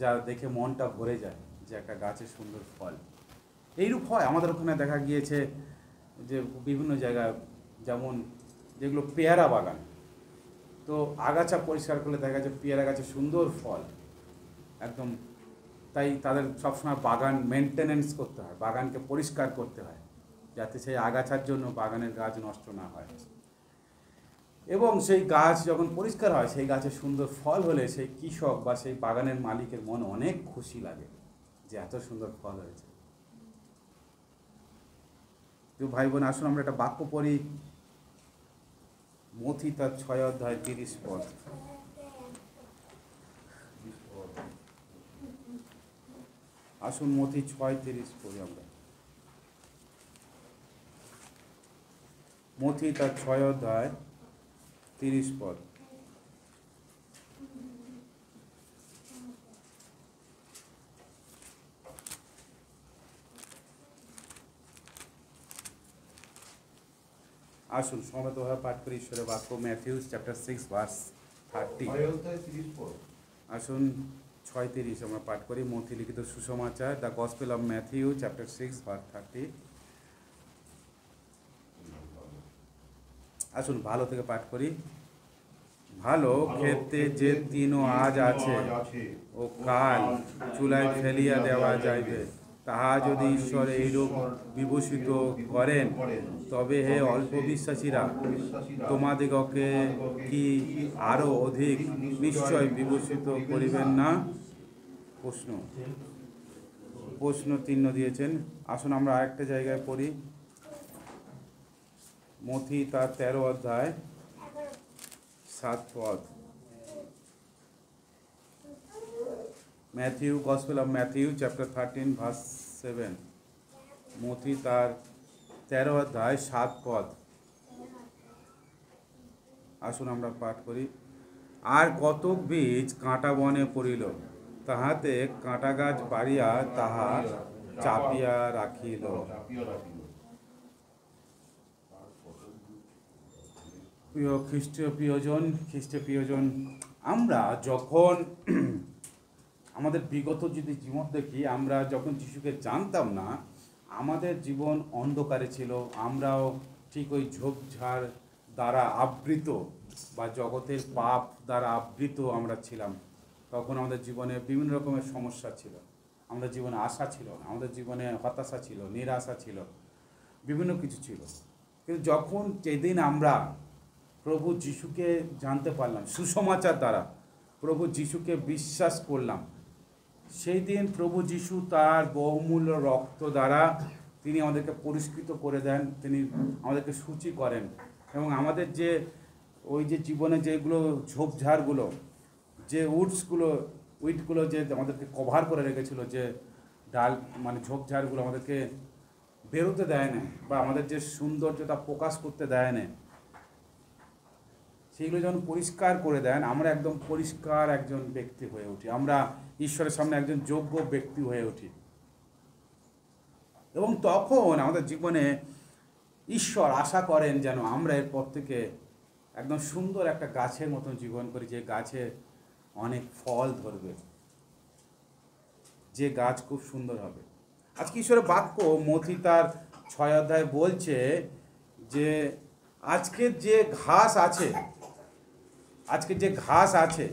যা দেখে মনটা ভরে যায় যে একটা গাছের সুন্দর ফল। এইরূপ হয় আমাদের ওখানে দেখা গিয়েছে যে বিভিন্ন জায়গায়, যেমন যেগুলো পেয়ারা বাগান, তো আগাছা পরিষ্কার করলে দেখা যাচ্ছে পেয়ারা গাছে সুন্দর ফল একদম। তাই তাদের সবসময় বাগান মেনটেনেন্স করতে হয়, বাগানকে পরিষ্কার করতে হয়, যাতে সেই আগাছার জন্য বাগানের গাছ নষ্ট না হয়। এবং সেই গাছ যখন পরিষ্কার হয়, সেই গাছে সুন্দর ফল হলে সেই কৃষক বা সেই বাগানের মালিকের মন অনেক খুশি লাগে যে এত সুন্দর ফল হয়েছে। তো ভাই বোন, আসুন আমরা একটা বাক্য পড়ি, মথি তার 6 অধ্যায় 30 পদ। আসুন মথি 6:30 পড়ি আমরা। মথি তার 6 অধ্যায় 30 পদ। আসুন সমবেতভাবে পাঠ করি ঈশ্বরের বাক্য, ম্যাথিউ চ্যাপ্টার 6 ভার্স 30। আসুন 6:30 আমরা পাঠ করি। মথি লিখিত সুসমাচার, the gospel of Matthew chapter 6 verse 30। আসুন ভালো থেকে পাঠ করি। ভালো ক্ষেত্রে যে তিনও আজ আছে ও কাল চুলায় ফেলিয়া দেওয়া যাইবে, তাহা যদি ঈশ্বর এইরূপ বিভূষিত করেন, তবে হে অল্প বিশ্বাসীরা, তোমাদিগকে কি আরও অধিক নিশ্চয় বিভূষিত করিবেন না? প্রশ্ন চিহ্ন দিয়েছেন। আসুন আমরা আরেকটা জায়গায় পড়ি, মথি তার 13 অধ্যায় 7 পদ। Matthew, gospel of Matthew chapter 13 verse 7। মথি তার 13 অধ্যায় 7 পদ। আসুন আমরা পাঠ করি। আর কতক বীজ কাঁটা বনে পড়িল, তাহাতে কাঁটা গাছ বাড়িয়া তাহা চাপিয়া রাখিল। প্রিয় খ্রিস্টীয় প্রিয়জন, আমরা যখন আমাদের বিগত যদি জীবন দেখি, আমরা যখন যিশুকে জানতাম না, আমাদের জীবন অন্ধকারে ছিল। আমরাও ঠিক ওই ঝোপঝাড় দ্বারা আবৃত বা জগতের পাপ দ্বারা আবৃত আমরা ছিলাম। তখন আমাদের জীবনে বিভিন্ন রকমের সমস্যা ছিল, আমাদের জীবনে আশা ছিল না, আমাদের জীবনে হতাশা ছিল, নিরাশা ছিল, বিভিন্ন কিছু ছিল। কিন্তু যখন যেদিন আমরা প্রভু যিশুকে জানতে পারলাম, সুসমাচার দ্বারা প্রভু যিশুকে বিশ্বাস করলাম, সেই দিন প্রভু যিশু তার বহুমূল্য রক্ত দ্বারা তিনি আমাদেরকে পরিষ্কৃত করে দেন, তিনি আমাদেরকে সূচি করেন। এবং আমাদের যে ওই যে জীবনে যেগুলো ঝোপঝাড়গুলো, যে উইটগুলো যে আমাদেরকে কভার করে রেখেছিল, যে ডাল মানে ঝোপঝাড়গুলো আমাদেরকে বেরোতে দেয় না বা আমাদের যে সৌন্দর্যতা প্রকাশ করতে দেয় না, সেইগুলো যখন পরিষ্কার করে দেন, আমরা একদম পরিষ্কার একজন ব্যক্তি হয়ে উঠি, আমরা ঈশ্বরের সামনে একজন যোগ্য ব্যক্তি হয়ে উঠি। এবং তখন আমাদের জীবনে ঈশ্বর আশা করেন যেন আমরা এরপর থেকে একদম সুন্দর একটা গাছের মতন জীবন করি, যে গাছে অনেক ফল ধরবে, যে গাছ খুব সুন্দর হবে। আজকে ঈশ্বরের বাক্য মথি তার 6 অধ্যায় বলছে যে আজকের যে ঘাস আছে,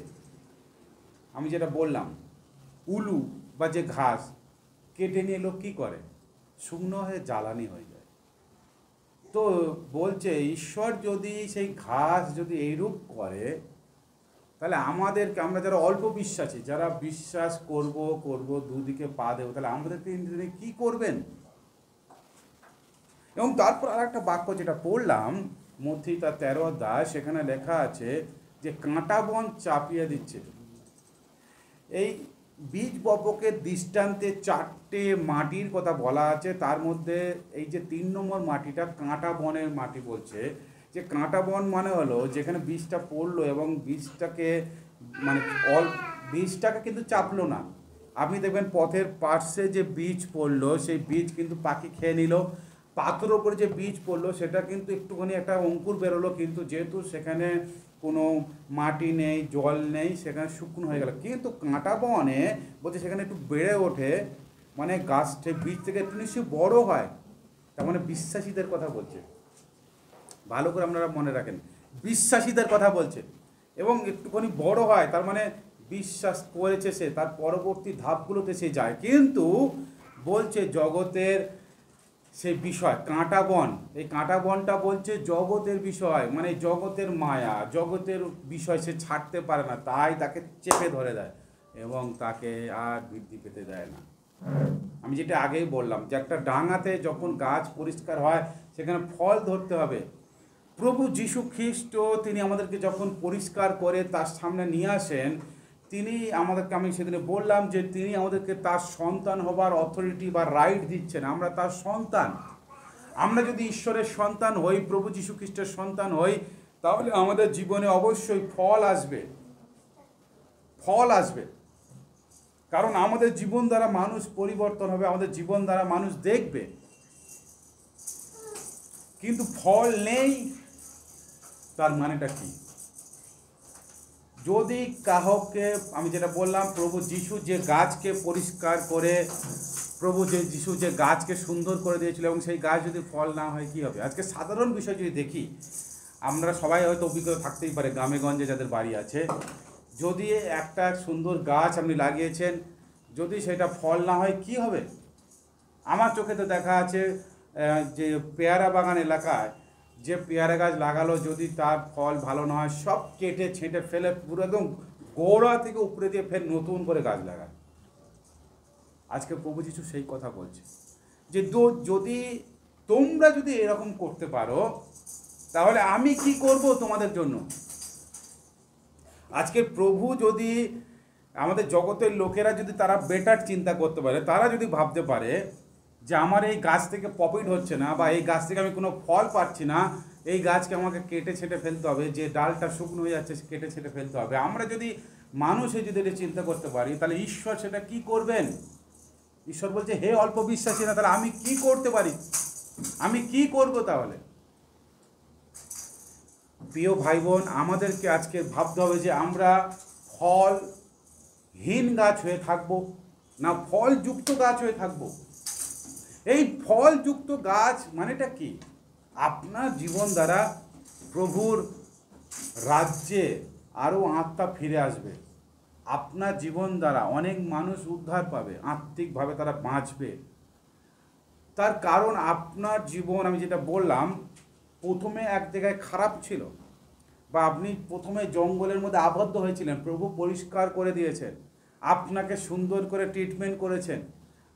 আমি যেটা বললাম, উলু বা যে ঘাস কেটে নিয়ে লোক কী করে, শুকনো হয়ে জ্বালানি হয়ে যায়। তো বলছে ঈশ্বর যদি সেই ঘাস যদি এইরূপ করে, তাহলে আমাদেরকে, আমরা যারা অল্প বিশ্বাসী, যারা বিশ্বাস করব দুদিকে পা দেবো, তাহলে আমাদেরকে তিনি কী করবেন? এবং তারপর আর একটা বাক্য যেটা পড়লাম মথি তার 13 অধ্যায়, সেখানে লেখা আছে যে কাঁটা বন চাপিয়ে দিচ্ছে। এই বীজ বপকের দৃষ্টান্তে 4টে মাটির কথা বলা আছে, তার মধ্যে এই যে 3 নম্বর মাটিটা কাঁটা বনের মাটি বলছে। যে কাঁটা বন মানে হলো যেখানে বীজটা পড়লো এবং বীজটাকে মানে বীজটাকে কিন্তু চাপলো না। আপনি দেখবেন পথের পাশে যে বীজ পড়লো সেই বীজ কিন্তু পাখি খেয়ে নিল। পাথর ওপরে যে বীজ পড়লো সেটা কিন্তু একটুখানি একটা অঙ্কুর বেরোলো, কিন্তু যেহেতু সেখানে কোনো মাটি নেই, জল নেই, সেখানে শুকনো হয়ে গেল। কিন্তু কাঁটা বনে বলছে সেখানে একটু বেড়ে ওঠে, মানে গাছ বীজ থেকে একটু নিশ্চয়ই বড় হয়। তার মানে বিশ্বাসীদের কথা বলছে, ভালো করে আপনারা মনে রাখেন, বিশ্বাসীদের কথা বলছে। এবং একটুখানি বড় হয়, তার মানে বিশ্বাস করেছে সে, তার পরবর্তী ধাপগুলোতে সে যায়। কিন্তু বলছে জগতের সেই বিষয় কাঁটা বন, এই কাঁটা বনটা বলছে জগতের বিষয়, মানে জগতের মায়া, জগতের বিষয় সে ছাড়তে পারে না, তাই তাকে চেপে ধরে দেয় এবং তাকে আর বৃদ্ধি পেতে দেয় না। আমি যেটা আগেই বললাম যে একটা ডাঙাতে যখন গাছ পরিষ্কার হয় সেখানে ফল ধরতে হবে। প্রভু যীশু খ্রিস্ট তিনি আমাদেরকে যখন পরিষ্কার করে তার সামনে নিয়ে আসেন, তিনি আমাদেরকে, আমি সেদিনে বললাম যে তিনি আমাদেরকে তার সন্তান হবার অথরিটি বা রাইট দিচ্ছেন। আমরা তার সন্তান। আমরা যদি ঈশ্বরের সন্তান হই, প্রভু যীশু খ্রিস্টের সন্তান হই, তাহলে আমাদের জীবনে অবশ্যই ফল আসবে, ফল আসবে। কারণ আমাদের জীবন দ্বারা মানুষ পরিবর্তন হবে, আমাদের জীবন দ্বারা মানুষ দেখবে। কিন্তু ফল নেই, তার মানেটা কি? যদি কাহকে, আমি যেটা বললাম, প্রভু যীশু যে গাছকে পরিষ্কার করে, প্রভু যীশু যে গাছকে সুন্দর করে দিয়েছিল এবং সেই গাছ যদি ফল না হয় কী হবে? আজকে সাধারণ বিষয় যদি দেখি, আমরা সবাই হয়তো অভিজ্ঞতা থাকতেই পারে, গ্রামে গঞ্জে যাদের বাড়ি আছে, যদি একটা সুন্দর গাছ আপনি লাগিয়েছেন, যদি সেটা ফল না হয় কি হবে? আমার চোখে তো দেখা আছে যে পেয়ারা বাগান এলাকায় যে পেয়ারা গাছ লাগালো, যদি তার ফল ভালো না হয় সব কেটে ছেঁটে ফেলে পুরো একদম গোড়া থেকে উপরে দিয়ে ফের নতুন করে গাছ লাগায়। আজকে প্রভু যীশু সেই কথা বলছে যে যদি তোমরা যদি এরকম করতে পারো তাহলে আমি কি করব তোমাদের জন্য। আজকে প্রভু যদি আমাদের জগতের লোকেরা যদি তারা বেটার চিন্তা করতে পারে, তারা যদি ভাবতে পারে যে আমার এই গাছ থেকে প্রফিট হচ্ছে না, বা এই গাছ থেকে আমি কোনো ফল পাচ্ছি না, এই গাছকে আমাকে কেটে ছেটে ফেলতে হবে, যে ডালটা শুকনো হয়ে যাচ্ছে কেটে ছেটে ফেলতে হবে। আমরা যদি মানুষে যদি এটা চিন্তা করতে পারি, তাহলে ঈশ্বর সেটা কি করবেন? ঈশ্বর বলছে হে অল্প বিশ্বাসী না, তাহলে আমি কি করতে পারি, আমি কি করব? তাহলে প্রিয় ভাই বোন, আমাদেরকে আজকে ভাবতে হবে যে আমরা ফলহীন গাছ হয়ে থাকব না ফলযুক্ত গাছ হয়ে থাকব। এই ফলযুক্ত গাছ মানেটা কি? আপনার জীবন দ্বারা প্রভুর রাজ্যে আরও আত্মা ফিরে আসবে, আপনার জীবন দ্বারা অনেক মানুষ উদ্ধার পাবে, আত্মিকভাবে তারা বাঁচবে। তার কারণ আপনার জীবন, আমি যেটা বললাম, প্রথমে এক জায়গায় খারাপ ছিল, বা আপনি প্রথমে জঙ্গলের মধ্যে আবদ্ধ হয়েছিলেন, প্রভু পরিষ্কার করে দিয়েছেন, আপনাকে সুন্দর করে ট্রিটমেন্ট করেছেন।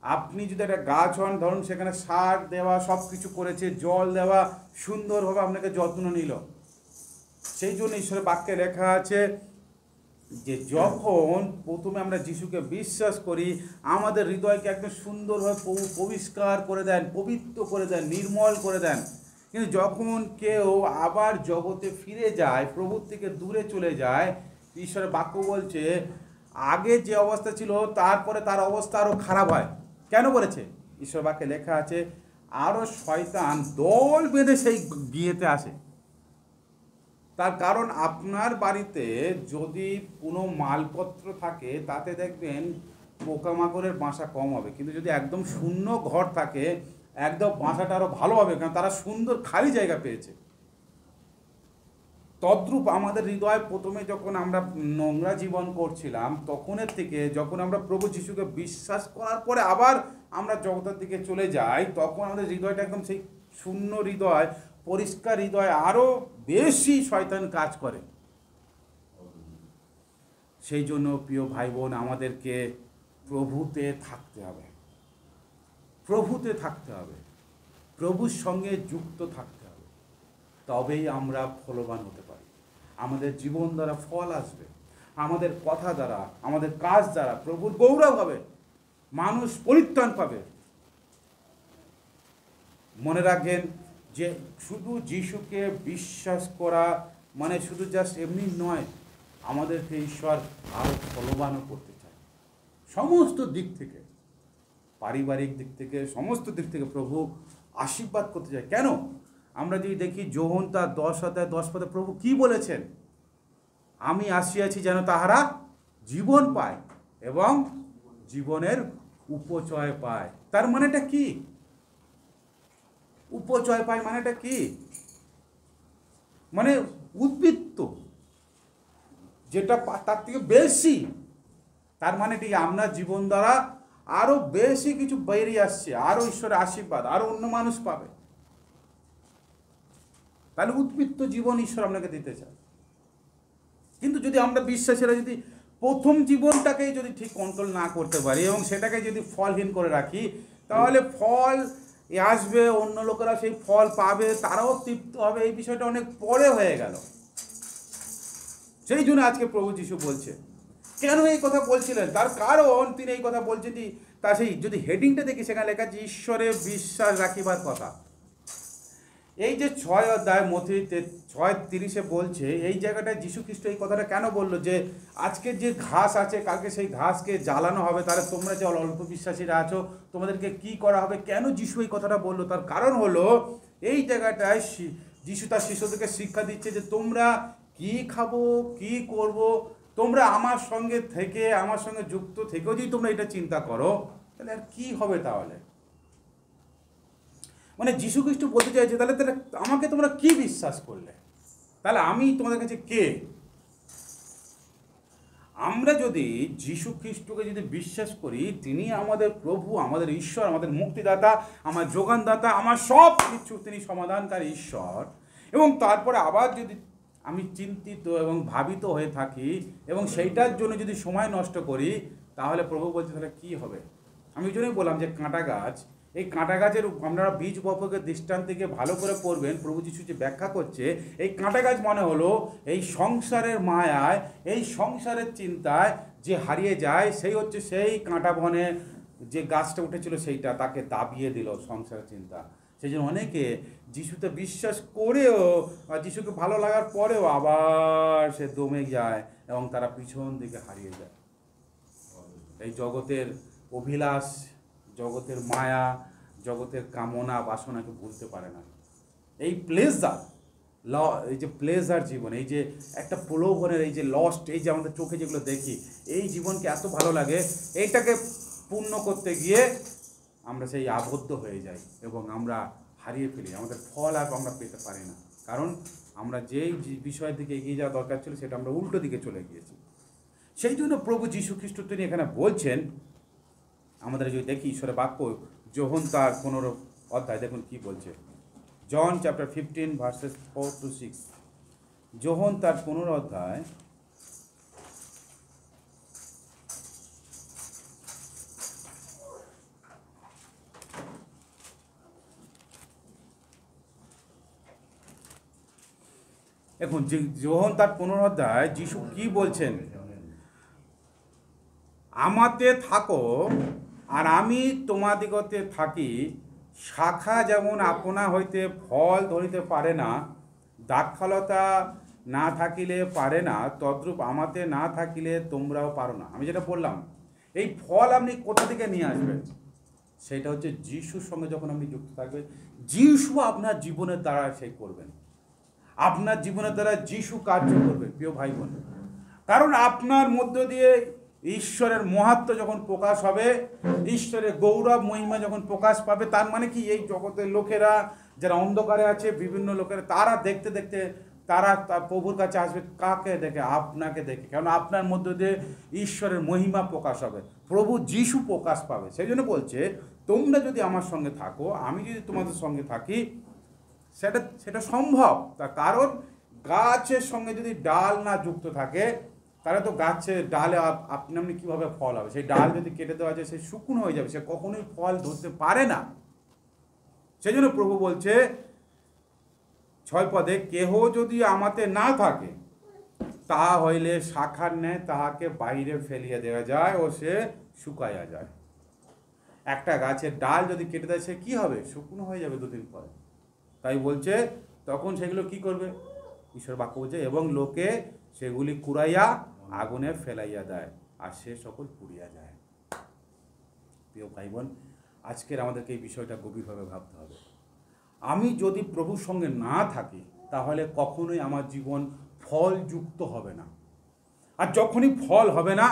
আপনি যদি একটা গাছ হন, ধরুন সেখানে সার দেওয়া, সব কিছু করেছে, জল দেওয়া, সুন্দরভাবে আপনাকে যত্ন নিল। সেই জন্য ঈশ্বরের বাক্যে লেখা আছে যে যখন প্রথমে আমরা যিশুকে বিশ্বাস করি, আমাদের হৃদয়কে একদম সুন্দরভাবে প্রভু পরিষ্কার করে দেন, পবিত্র করে দেন, নির্মল করে দেন। কিন্তু যখন কেউ আবার জগতে ফিরে যায়, প্রভুর থেকে দূরে চলে যায়, ঈশ্বরের বাক্য বলছে আগে যে অবস্থা ছিল তারপরে তার অবস্থা আরও খারাপ হয়। কেন বলেছে? ঈশ্বর বাক্যে লেখা আছে আরও শয়তান দল বেঁধে সেই বিয়েতে আসে। তার কারণ আপনার বাড়িতে যদি কোনো মালপত্র থাকে তাতে দেখবেন পোকামাকড়ের বাসা কম হবে, কিন্তু যদি একদম শূন্য ঘর থাকে একদম বাসাটা আরও ভালো হবে, কারণ তারা সুন্দর খালি জায়গা পেয়েছে। তদ্রূপ আমাদের হৃদয় প্রথমে যখন আমরা নোংরা জীবন করছিলাম, তখনের থেকে যখন আমরা প্রভু যিশুকে বিশ্বাস করার পরে আবার আমরা জগতের দিকে চলে যাই, তখন আমাদের হৃদয়টা একদম সেই শূন্য হৃদয়, পরিষ্কার হৃদয় আরও বেশি শয়তান কাজ করে। সেই জন্য প্রিয় ভাই বোন, আমাদেরকে প্রভুতে থাকতে হবে, প্রভুতে থাকতে হবে, প্রভুর সঙ্গে যুক্ত থাকতে হবে। তবেই আমরা ফলবান হতে পারি। আমাদের জীবন দ্বারা ফল আসবে, আমাদের কথা দ্বারা, আমাদের কাজ দ্বারা প্রভুর গৌরব হবে, মানুষ পরিত্রাণ পাবে। মনে রাখবেন যে শুধু যিশুকে বিশ্বাস করা মানে শুধু জাস্ট এমনি নয়, আমাদেরকে ঈশ্বর আরও ফলবানও করতে চায়। সমস্ত দিক থেকে, পারিবারিক দিক থেকে, সমস্ত দিক থেকে প্রভু আশীর্বাদ করতে চায়। কেন? আমরা যদি দেখি যোহন তার 10:10 প্রভু কি বলেছেন? আমি আসিয়াছি যেন তাহারা জীবন পায় এবং জীবনের উপচয় পায়। তার মানেটা কি? উপচয় পায় মানেটা কি? মানে উদ্বৃত্ত, যেটা তার থেকে বেশি। তার মানে কি? আপনার জীবন দ্বারা আরো বেশি কিছু বেরিয়ে আসছে, আরো ঈশ্বরের আশীর্বাদ, আরো অন্য মানুষ পাবে। তাহলে উদ্বৃত্ত জীবন ঈশ্বর আপনাকে দিতে চায়। কিন্তু যদি আমরা বিশ্বাসীরা যদি প্রথম জীবনটাকেই যদি ঠিক কন্ট্রোল না করতে পারি এবং সেটাকে যদি ফলহীন করে রাখি, তাহলে ফল আসবে, অন্য লোকেরা সেই ফল পাবে, তারাও তৃপ্ত হবে। এই বিষয়টা অনেক পরে হয়ে গেল। সেই জন্য আজকে প্রভু যিশু বলছে। কেন এই কথা বলছিলেন? তার কারণ তিনি এই কথা বলছেন যে, তা সেই যদি হেডিংটা দেখি সেখানে লেখা আছে ঈশ্বরে বিশ্বাস রাখিবার কথা। এই যে 6 অধ্যায় মথিতে 6:30 বলছে, এই জায়গাটায় যীশু খ্রিস্ট এই কথাটা কেন বললো যে আজকে যে ঘাস আছে কালকে সেই ঘাসকে জ্বালানো হবে, তাহলে তোমরা যে অল্প বিশ্বাসীরা আছো তোমাদেরকে কি করা হবে? কেন যীশু এই কথাটা বললো? তার কারণ হলো এই জায়গাটায় যীশু তার শিষ্যদেরকে শিক্ষা দিচ্ছে যে তোমরা কি খাবো, কি করব, তোমরা আমার সঙ্গে থেকে, আমার সঙ্গে যুক্ত থেকেও যদি তোমরা এটা চিন্তা করো, তাহলে আর কি হবে? তাহলে মানে যীশু খ্রিস্ট বলতে চাইছে তাহলে আমাকে তোমরা কি বিশ্বাস করলে? তাহলে আমি তোমাদের কাছে কে? আমরা যদি যীশু খ্রিস্টকে যদি বিশ্বাস করি, তিনি আমাদের প্রভু, আমাদের ঈশ্বর, আমাদের মুক্তিদাতা, আমার যোগানদাতা, আমার সব কিছু তিনি সমাধানকারী ঈশ্বর, এবং তারপরে আবার যদি আমি চিন্তিত এবং ভাবিত হয়ে থাকি এবং সেইটার জন্য যদি সময় নষ্ট করি, তাহলে প্রভু বলছে তাহলে কী হবে? আমি ওই জন্যই বললাম যে কাঁটা গাছ, এই কাঁটা গাছের আপনারা বীজ বপকের দৃষ্টান্ত থেকে ভালো করে পড়বেন। প্রভু যিশু যে ব্যাখ্যা করছে, এই কাঁটা গাছ মানে হলো এই সংসারের মায়ায়, এই সংসারের চিন্তায় যে হারিয়ে যায়, সেই হচ্ছে সেই কাঁটা বনে যে গাছটা উঠেছিল সেইটা তাকে দাবিয়ে দিল সংসারের চিন্তা। সেই জন্য অনেকে যিশুতে বিশ্বাস করেও বা যিশুকে ভালো লাগার পরেও আবার সে দমে যায় এবং তারা পিছন দিকে হারিয়ে যায়। এই জগতের অভিলাষ, জগতের মায়া, জগতের কামনা বাসনাকে ভুলতে পারে না। এই প্লেজার এই যে প্লেজার জীবন, এই যে একটা প্রলোভনের, এই যে লস্ট, এই যে আমাদের চোখে যেগুলো দেখি, এই জীবনকে এত ভালো লাগে, এইটাকে পূর্ণ করতে গিয়ে আমরা সেই আবদ্ধ হয়ে যাই এবং আমরা হারিয়ে ফেলি। আমাদের ফল আর আমরা পেতে পারি না, কারণ আমরা যেই বিষয়ের দিকে এগিয়ে যাওয়া দরকার ছিল সেটা আমরা উল্টো দিকে চলে গিয়েছি। সেই জন্য প্রভু যীশু খ্রিস্ট তিনি এখানে বলছেন, আমাদের যদি দেখি ঈশ্বরের বাক্য, যোহন তার 15 অধ্যায় দেখুন কি বলছে। John chapter 15 verses 4-6। যোহন তার 15 অধ্যায় এখন যোহন তার 15 অধ্যায় যিশু কি বলছেন? আমাতে থাকো আর আমি তোমাদিগতে থাকি। শাখা যেমন আপনা হইতে ফল ধরিতে পারে না, দ্রাক্ষালতা না থাকিলে পারে না, তদ্রূপ আমাতে না থাকিলে তোমরাও পারো না। আমি যেটা বললাম, এই ফল আপনি কোথা থেকে নিয়ে আসবেন? সেটা হচ্ছে যিশুর সঙ্গে যখন আপনি যুক্ত থাকবেন, যিশু আপনার জীবনের দ্বারা সেই করবেন। আপনার জীবনের দ্বারা যিশু কার্য করবে প্রিয় ভাই বোন। কারণ আপনার মধ্য দিয়ে ঈশ্বরের মহাত্ম যখন প্রকাশ হবে, ঈশ্বরের গৌরব মহিমা যখন প্রকাশ পাবে, তার মানে কি এই জগতের লোকেরা যারা অন্ধকারে আছে, বিভিন্ন লোকেরা তারা দেখতে দেখতে তারা প্রভুর কাছে আসবে। কাকে দেখে? আপনাকে দেখে। কারণ আপনার মধ্য দিয়ে ঈশ্বরের মহিমা প্রকাশ হবে, প্রভু যিশু প্রকাশ পাবে। সেই জন্য বলছে তোমরা যদি আমার সঙ্গে থাকো, আমি যদি তোমাদের সঙ্গে থাকি, সেটা সম্ভব। তার কারণ গাছের সঙ্গে যদি ডাল না যুক্ত থাকে, তাহলে তো গাছে ডালে আপনি আপনি কীভাবে ফল হবে? সেই ডাল যদি কেটে দেওয়া যায় সে শুকনো হয়ে যাবে, সে কখনোই ফল ধরতে পারে না। সেই জন্য প্রভু বলছে 6 পদে, কেহ যদি আমাতে না থাকে তাহা হইলে শাখার ন্যায় তাহাকে বাইরে ফেলিয়া দেওয়া যায় ও সে শুকাইয়া যায়। একটা গাছের ডাল যদি কেটে দেয় সে কী হবে? শুকনো হয়ে যাবে 2 দিন পরে। তাই বলছে তখন সেগুলো কি করবে? ঈশ্বর বাক্য বলছে, এবং লোকে সেগুলি কুড়াইয়া আগুনে ফেলাইয়া দেয়, আর সে সকল পুড়িয়া যায়। প্রিয় ভাই বোন, আজকের আমাদেরকে এই বিষয়টা গভীরভাবে ভাবতে হবে। আমি যদি প্রভুর সঙ্গে না থাকি তাহলে কখনোই আমার জীবন ফলযুক্ত হবে না। আর যখনই ফল হবে না,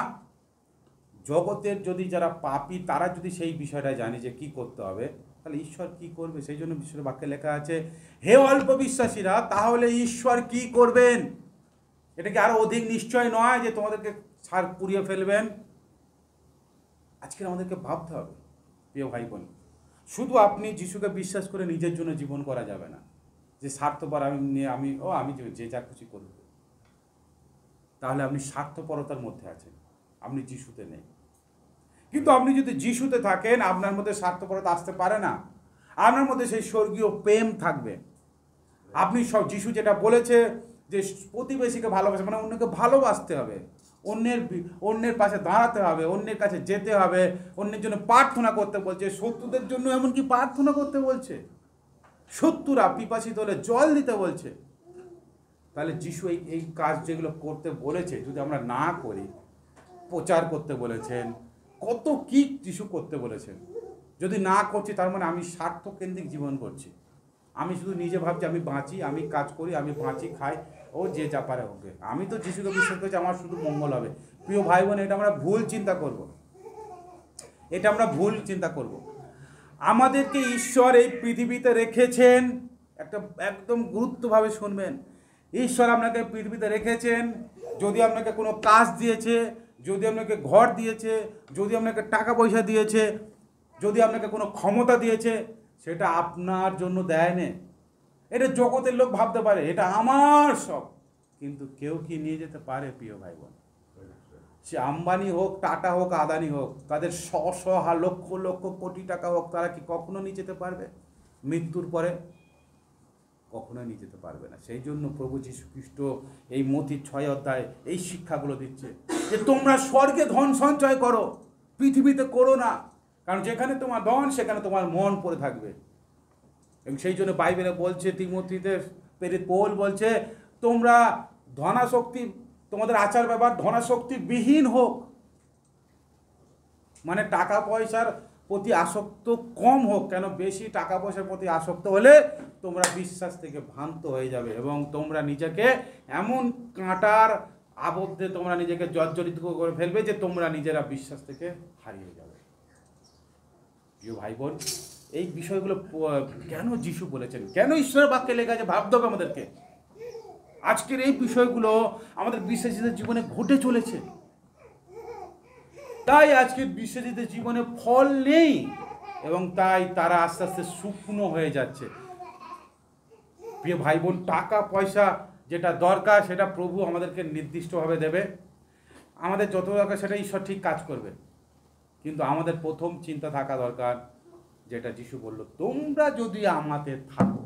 জগতের যদি যারা পাপী তারা যদি সেই বিষয়টা জানে যে কি করতে হবে, তাহলে ঈশ্বর কি করবে? সেই জন্য ঈশ্বরের বাক্যে লেখা আছে, হে অল্প বিশ্বাসীরা, তাহলে ঈশ্বর কি করবেন? এটা কি আরো অধিক নিশ্চয় নয় যে তোমাদেরকে ছাড় পুড়িয়ে ফেলবেন? আজকে আমাদেরকে ভাবতে হবে প্রিয় ভাই বোন। শুধু আপনি যিশুকে বিশ্বাস করে নিজের জন্য জীবন করা যাবে না, যে স্বার্থপর আমি যে যা খুশি করব। তাহলে আপনি স্বার্থপরতার মধ্যে আছেন, আপনি যিশুতে নেই। কিন্তু আপনি যদি যিশুতে থাকেন, আপনার মধ্যে স্বার্থপরতা আসতে পারে না, আপনার মধ্যে সেই স্বর্গীয় প্রেম থাকবে। আপনি সব যিশু যেটা বলেছে যে প্রতিবেশীকে ভালোবাসে, মানে অন্যকে ভালোবাসতে হবে, অন্যের পাশে দাঁড়াতে হবে, অন্যের কাছে যেতে হবে, অন্যের জন্য প্রার্থনা করতে বলছে, শত্রুদের জন্য এমনকি প্রার্থনা করতে বলছে, শত্রুরা পিপাসিত হলে জল দিতে বলছে। তাহলে যিশু এই কাজ যেগুলো করতে বলেছে যদি আমরা না করি, প্রচার করতে বলেছেন, কত কি যিশু করতে বলেছেন, যদি না করছি তার মানে আমি স্বার্থকেন্দ্রিক জীবন করছি। আমি শুধু নিজে ভাবছি আমি বাঁচি, আমি কাজ করি, আমি বাঁচি, খাই, ও যে যা পারে ওকে। আমি তো যিশুকে বিশ্বাস করছি আমার শুধু মঙ্গল হবে। প্রিয় ভাই বোন, এটা আমরা ভুল চিন্তা করব, এটা আমরা ভুল চিন্তা করব। আমাদেরকে ঈশ্বর এই পৃথিবীতে রেখেছেন, একদম গুরুত্বভাবে শুনবেন। ঈশ্বর আপনাকে পৃথিবীতে রেখেছেন, যদি আপনাকে কোনো কাজ দিয়েছে, যদি আপনাকে ঘর দিয়েছে, যদি আপনাকে টাকা পয়সা দিয়েছে, যদি আপনাকে কোনো ক্ষমতা দিয়েছে, সেটা আপনার জন্য দেয় না। এটা জগতের লোক ভাবতে পারে এটা আমার সব, কিন্তু কেউ কি নিয়ে যেতে পারে? প্রিয় ভাই বোন, সে আম্বানি হোক, টাটা হোক, আদানি হোক, তাদের লক্ষ লক্ষ কোটি টাকা হোক, তারা কি কখনো নিয়ে যেতে পারবে? মৃত্যুর পরে কখনোই নিয়ে যেতে পারবে না। সেই জন্য প্রভু যীশু খ্রিস্ট এই মথির 6 অধ্যায় এই শিক্ষাগুলো দিচ্ছে যে তোমরা স্বর্গে ধন সঞ্চয় করো, পৃথিবীতে করো না, কারণ যেখানে তোমার ধন সেখানে তোমার মন পড়ে থাকবে। এবং সেই জন্য বাইবেলে বলছে, তিমোথীতে প্রেরিত পৌল বলছে, তোমরা ধনাসক্তি, তোমাদের আচার ব্যবহার ধনাসক্তি বিহীন হোক, মানে টাকা পয়সার প্রতি আসক্ত কম হোক। কেন? বেশি টাকা পয়সার প্রতি আসক্ত হলে তোমরা বিশ্বাস থেকে ভ্রান্ত হয়ে যাবে এবং তোমরা নিজেকে এমন কাঁটার আবদ্ধে তোমরা নিজেকে জর্জরিত করে ফেলবে যে তোমরা নিজেরা বিশ্বাস থেকে হারিয়ে যাবে। প্রিয় ভাই বোন, এই বিষয়গুলো কেন যিশু বলেছেন, কেন ঈশ্বরের বাক্যে লেখা আছে, ভাবতে হবে আমাদেরকে। আজকের এই বিষয়গুলো আমাদের বিশ্বাসীদের জীবনে ঘটে চলেছে, তাই আজকের বিশ্বাসীদের জীবনে ফল নেই এবং তাই তারা আস্তে আস্তে শুকনো হয়ে যাচ্ছে। প্রিয় ভাই বোন, টাকা পয়সা যেটা দরকার সেটা প্রভু আমাদেরকে নির্দিষ্টভাবে দেবে, আমাদের যত দরকার সেটা ঈশ্বর ঠিক কাজ করবে। কিন্তু আমাদের প্রথম চিন্তা থাকা দরকার, যেটা যিশু বলল, তোমরা যদি আমাতে থাকো,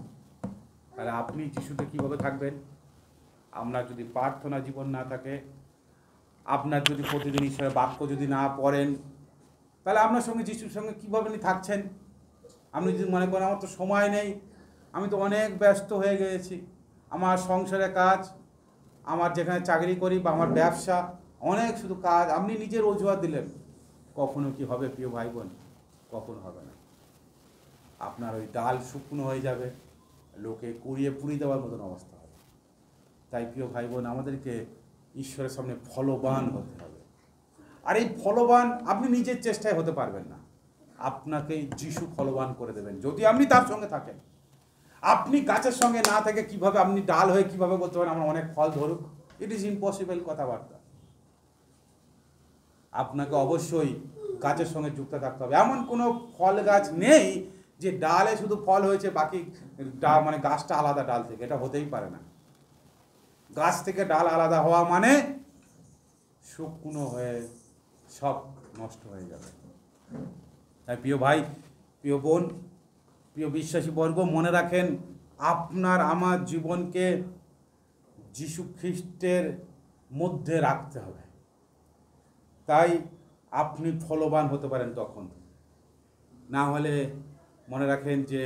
তাহলে আপনি যিশুতে কীভাবে থাকবেন? আপনার যদি প্রার্থনা জীবন না থাকে, আপনার যদি প্রতিদিন ঈশ্বরের বাক্য যদি না পড়েন, তাহলে আপনার সঙ্গে যিশুর সঙ্গে কীভাবে থাকছেন? আপনি যদি মনে করেন আমার তো সময় নেই, আমি তো অনেক ব্যস্ত হয়ে গিয়েছি, আমার সংসারে কাজ, আমার যেখানে চাকরি করি বা আমার ব্যবসা, অনেক শুধু কাজ, আপনি নিজের অজুহাত দিলেন, কখনো কি হবে প্রিয় ভাই বোন? কখনো হবে না। আপনার ওই ডাল শুকনো হয়ে যাবে, লোকে কুড়িয়ে পুড়িয়ে দেওয়ার মতন অবস্থা হবে। তাই প্রিয় ভাই বোন, আমাদেরকে ঈশ্বরের সামনে ফলবান হতে হবে। আর এই ফলবান আপনি নিজের চেষ্টায় হতে পারবেন না, আপনাকে যিশু ফলবান করে দেবেন যদি আপনি তার সঙ্গে থাকেন। আপনি গাছের সঙ্গে না থেকে কিভাবে আপনি ডাল হয়ে কিভাবে বলতে পারেন আমার অনেক ফল ধরুক? ইট ইজ ইম্পসিবল কথাবার্তা। আপনাকে অবশ্যই গাছের সঙ্গে যুক্ত থাকতে হবে। এমন কোনো ফল গাছ নেই যে ডালে শুধু ফল হয়েছে, বাকি মানে গাছটা আলাদা ডাল থেকে, এটা হতেই পারে না। গাছ থেকে ডাল আলাদা হওয়া মানে শুকনো হয়ে সব নষ্ট হয়ে যাবে। তাই প্রিয় ভাই, প্রিয় বোন, প্রিয় বিশ্বাসী বর্গ, মনে রাখেন আপনার আমার জীবনকে যীশু খ্রিস্টের মধ্যে রাখতে হবে। তাই আপনি ফলবান হতে পারেন তখন। না হলে মনে রাখেন যে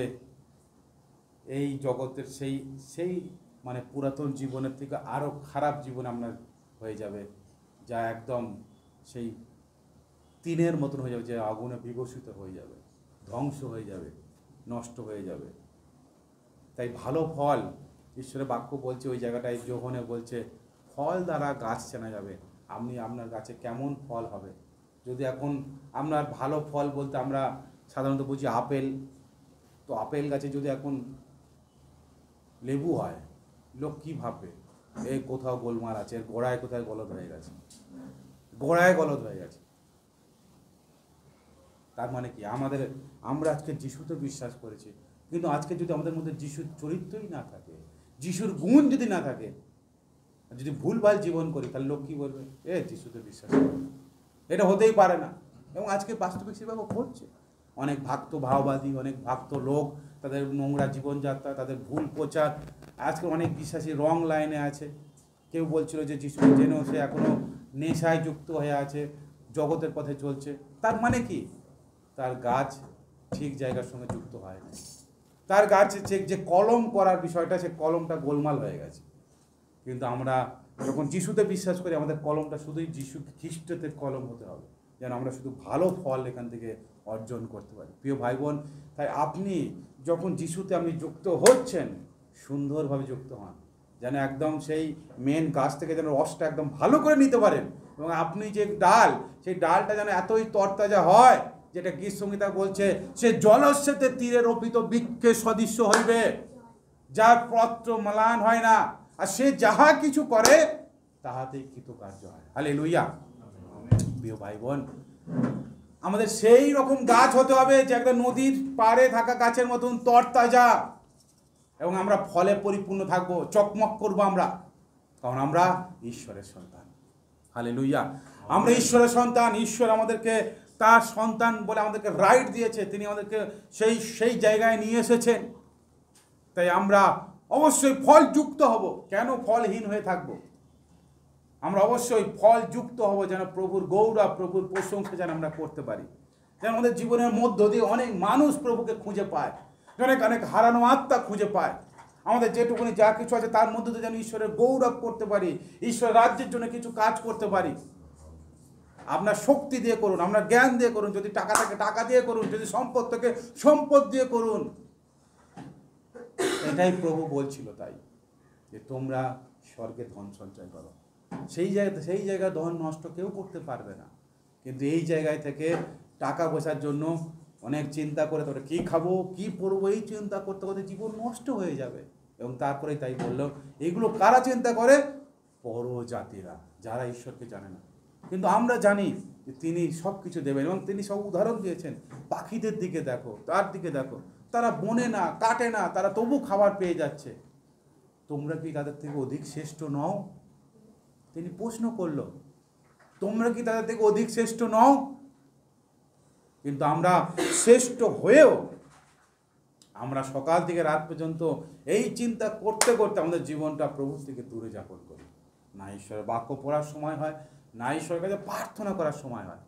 এই জগতের সেই মানে পুরাতন জীবনের থেকে আরও খারাপ জীবন আপনার হয়ে যাবে, যা একদম সেই তিনের মতন হয়ে যাবে, যে আগুনে বিকশিত হয়ে যাবে, ধ্বংস হয়ে যাবে, নষ্ট হয়ে যাবে। তাই ভালো ফল, ঈশ্বরের বাক্য বলছে ওই জায়গাটায় যোহনে বলছে ফল দ্বারা গাছ চেনা যাবে। আপনি আপনার গাছে কেমন ফল হবে। যদি এখন আপনার ভালো ফল বলতে আমরা সাধারণত বুঝি আপেল, তো আপেল গাছে যদি এখন লেবু হয়, লোক কী ভাববে, এই কোথাও গোলমাল আছে, এর গোড়ায় কোথায় গলদ হয়ে গেছে, গোড়ায় গলদ হয়ে গেছে। তার মানে কি, আমরা আজকে যিশুতে বিশ্বাস করেছি, কিন্তু আজকে যদি আমাদের মধ্যে যিশুর চরিত্রই না থাকে, যিশুর গুণ যদি না থাকে, যদি ভুলভাল জীবন করি, তাহলে লোক কী বলবে, যিশুতে বিশ্বাস করে। এটা হতেই পারে না। এবং আজকে বাস্তবিক সেভাবে ঘটছে। অনেক ভক্ত ভাওবাদী, অনেক ভক্ত লোক, তাদের নোংরা জীবনযাত্রা, তাদের ভুল প্রচার, আজকে অনেক বিশ্বাসী রং লাইনে আছে। কেউ বলছিল যে যিশু জেনেও সে এখনও নেশায় যুক্ত হয়ে আছে, জগতের পথে চলছে। তার মানে কি, তার গাছ ঠিক জায়গার সঙ্গে যুক্ত হয় না। তার গাছে যে কলম করার বিষয়টা, সে কলমটা গোলমাল হয়ে গেছে। কিন্তু আমরা যখন যিশুতে বিশ্বাস করি, আমাদের কলমটা শুধুই যিশু খ্রিস্টতে কলম হতে হবে, যেন আমরা শুধু ভালো ফল এখান থেকে অর্জন করতে পারি। প্রিয় ভাই বোন, তাই আপনি যখন যিশুতে আপনি যুক্ত হচ্ছেন, সুন্দরভাবে যুক্ত হন, যেন একদম সেই মেন গাছ থেকে যেন রসটা একদম ভালো করে নিতে পারেন। এবং আপনি যে ডাল, সেই ডালটা যেন এতই তরতাজা হয়, যেটা গীত সংহিতা বলছে, সে জলস্রোতে তীরে রোপিত বৃক্ষের সদৃশ্য হইবে, যার পত্র ম্লান হয় না, আর সে যাহা কিছু করে তাহাতেই কৃতকার্য হয়। হালেলুয়া। প্রিয় ভাই বোন, আমাদের সেই রকম গাছ হতে হবে যে একটা নদীর পাড়ে থাকা গাছের মতন তরতাজা, এবং আমরা ফলে পরিপূর্ণ থাকবো, চকমক করবো আমরা, কারণ আমরা ঈশ্বরের সন্তান। হালেলুয়া। আমরা ঈশ্বরের সন্তান। ঈশ্বর আমাদেরকে তার সন্তান বলে আমাদেরকে রাইট দিয়েছে, তিনি আমাদেরকে সেই জায়গায় নিয়ে এসেছেন। তাই আমরা অবশ্যই ফল যুক্ত হব। কেন ফলহীন হয়ে থাকবো? আমরা অবশ্যই ফল যুক্ত হব, যেন প্রভুর গৌরব, প্রভুর প্রশংসা যেন আমরা করতে পারি, যেন আমাদের জীবনের মধ্য দিয়ে অনেক মানুষ প্রভুকে খুঁজে পায়, অনেক অনেক হারানো আত্মা খুঁজে পায়। আমাদের যেটুকুনি যা কিছু আছে তার মধ্যে দিয়ে যেন ঈশ্বরের গৌরব করতে পারি, ঈশ্বরের রাজ্যের জন্য কিছু কাজ করতে পারি। আপনার শক্তি দিয়ে করুন, আপনার জ্ঞান দিয়ে করুন, যদি টাকা থাকে টাকা দিয়ে করুন, যদি সম্পদ থাকে সম্পদ দিয়ে করুন। এটাই প্রভু বলছিল, তাই যে তোমরা স্বর্গে ধন সঞ্চয় করো। সেই জায়গায় ধন নষ্ট কেউ করতে পারবে না। কিন্তু এই জায়গায় থেকে টাকা পয়সার জন্য অনেক চিন্তা করে, তোরা কী খাবো, কী পরবো, এই চিন্তা করতে করতে জীবন নষ্ট হয়ে যাবে। এবং তারপরেই তাই বললো, এগুলো কারা চিন্তা করে? পরজাতিরা, যারা ঈশ্বরকে জানে না। কিন্তু আমরা জানি যে তিনি সব কিছু দেবেন, এবং তিনি সব উদাহরণ দিয়েছেন। পাখিদের দিকে দেখো, তার দিকে দেখো, তারা বনে না, কাটে না, তারা তবু খাবার পেয়ে যাচ্ছে। তোমরা কি তাদের থেকে অধিক শ্রেষ্ঠ নও? তিনি প্রশ্ন করল, তোমরা কি তাদের থেকে অধিক শ্রেষ্ঠ নও? কিন্তু আমরা শ্রেষ্ঠ হয়েও আমরা সকাল থেকে রাত পর্যন্ত এই চিন্তা করতে করতে আমাদের জীবনটা প্রভুর থেকে দূরে যাপন করি। না ঈশ্বরের বাক্য পড়ার সময় হয়, না ঈশ্বরের কাছে প্রার্থনা করার সময় হয়।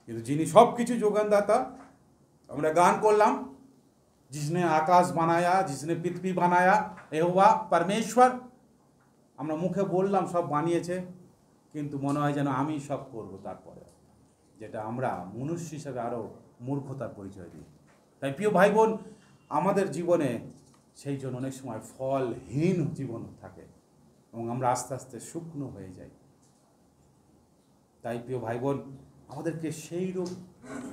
কিন্তু যিনি সব কিছু যোগানদাতা, আমরা গান করলাম, जिसने आकाश बनाया, जिसने पृथ्वी बनाया, यहोवा परमेश्वर। আমরা মুখে বললাম সব বানিয়েছে, কিন্তু মনে হয় যেন আমি সব করব, তারপরে যেটা আমরা মনুষ্য হিসাবে আরও মূর্খতার পরিচয় দিই। তাই প্রিয় ভাই বোন, আমাদের জীবনে সেই জন্য অনেক সময় ফলহীন জীবন থাকে, এবং আমরা আস্তে আস্তে শুকনো হয়ে যাই। তাই প্রিয় ভাই বোন, আমাদেরকে সেই রূপ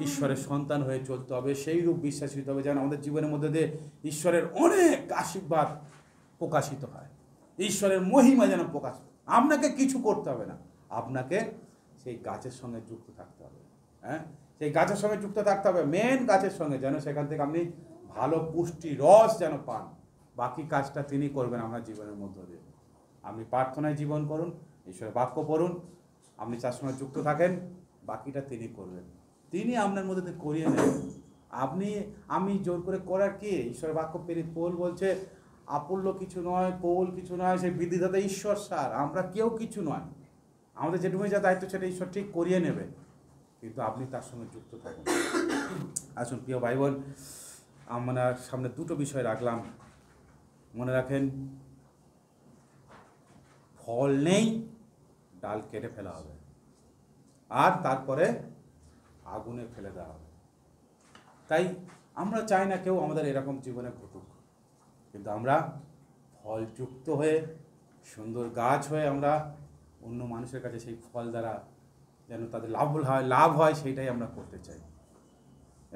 ঈশ্বরের সন্তান হয়ে চলতে হবে, সেই রূপ বিশ্বাসী হতে হবে, যেন আমাদের জীবনের মধ্যে দিয়ে ঈশ্বরের অনেক আশীর্বাদ প্রকাশিত হয়, ঈশ্বরের মহিমা যেন প্রকাশ। আপনাকে কিছু করতে হবে না, আপনাকে সেই গাছের সঙ্গে যুক্ত থাকতে হবে। সেই গাছের সঙ্গে যুক্ত থাকতে হবে, মেন গাছের সঙ্গে, যেন সেখান থেকে আপনি ভালো পুষ্টি রস যেন পান। বাকি কাজটা তিনি করবেন আপনার জীবনের মধ্য দিয়ে। আপনি প্রার্থনায় জীবন করুন, ঈশ্বরের বাক্য পড়ুন, আপনি তার সঙ্গে যুক্ত থাকেন, বাকিটা তিনি করবেন, তিনি আপনার মধ্যে দিয়ে করিয়ে নেবেন। আমি জোর করে করার কি? ঈশ্বরের বাক্য পৌল বলছে আপল্য কিছু নয়, পৌল কিছু নয়, সেই বিধিদাতা ঈশ্বর স্যার, আমরা কেউ কিছু নয়। আমাদের যেটুকু যা দায়িত্ব সেটা ঈশ্বর ঠিক করিয়ে নেবে, কিন্তু আপনি তার সঙ্গে যুক্ত থাকুন। আসুন প্রিয় ভাই বোন, আমরা সামনে দুটো বিষয় রাখলাম, মনে রাখেন, ফল নেই, ডাল কেটে ফেলা হবে, আর তারপরে আগুনে ফেলে দেওয়া হবে। তাই আমরা চাই না কেউ আমাদের এরকম জীবনে ঘটুক, কিন্তু আমরা ফলযুক্ত হয়ে, সুন্দর গাছ হয়ে আমরা অন্য মানুষের কাছে সেই ফল দ্বারা যেন তাদের লাভ হয় সেইটাই আমরা করতে চাই,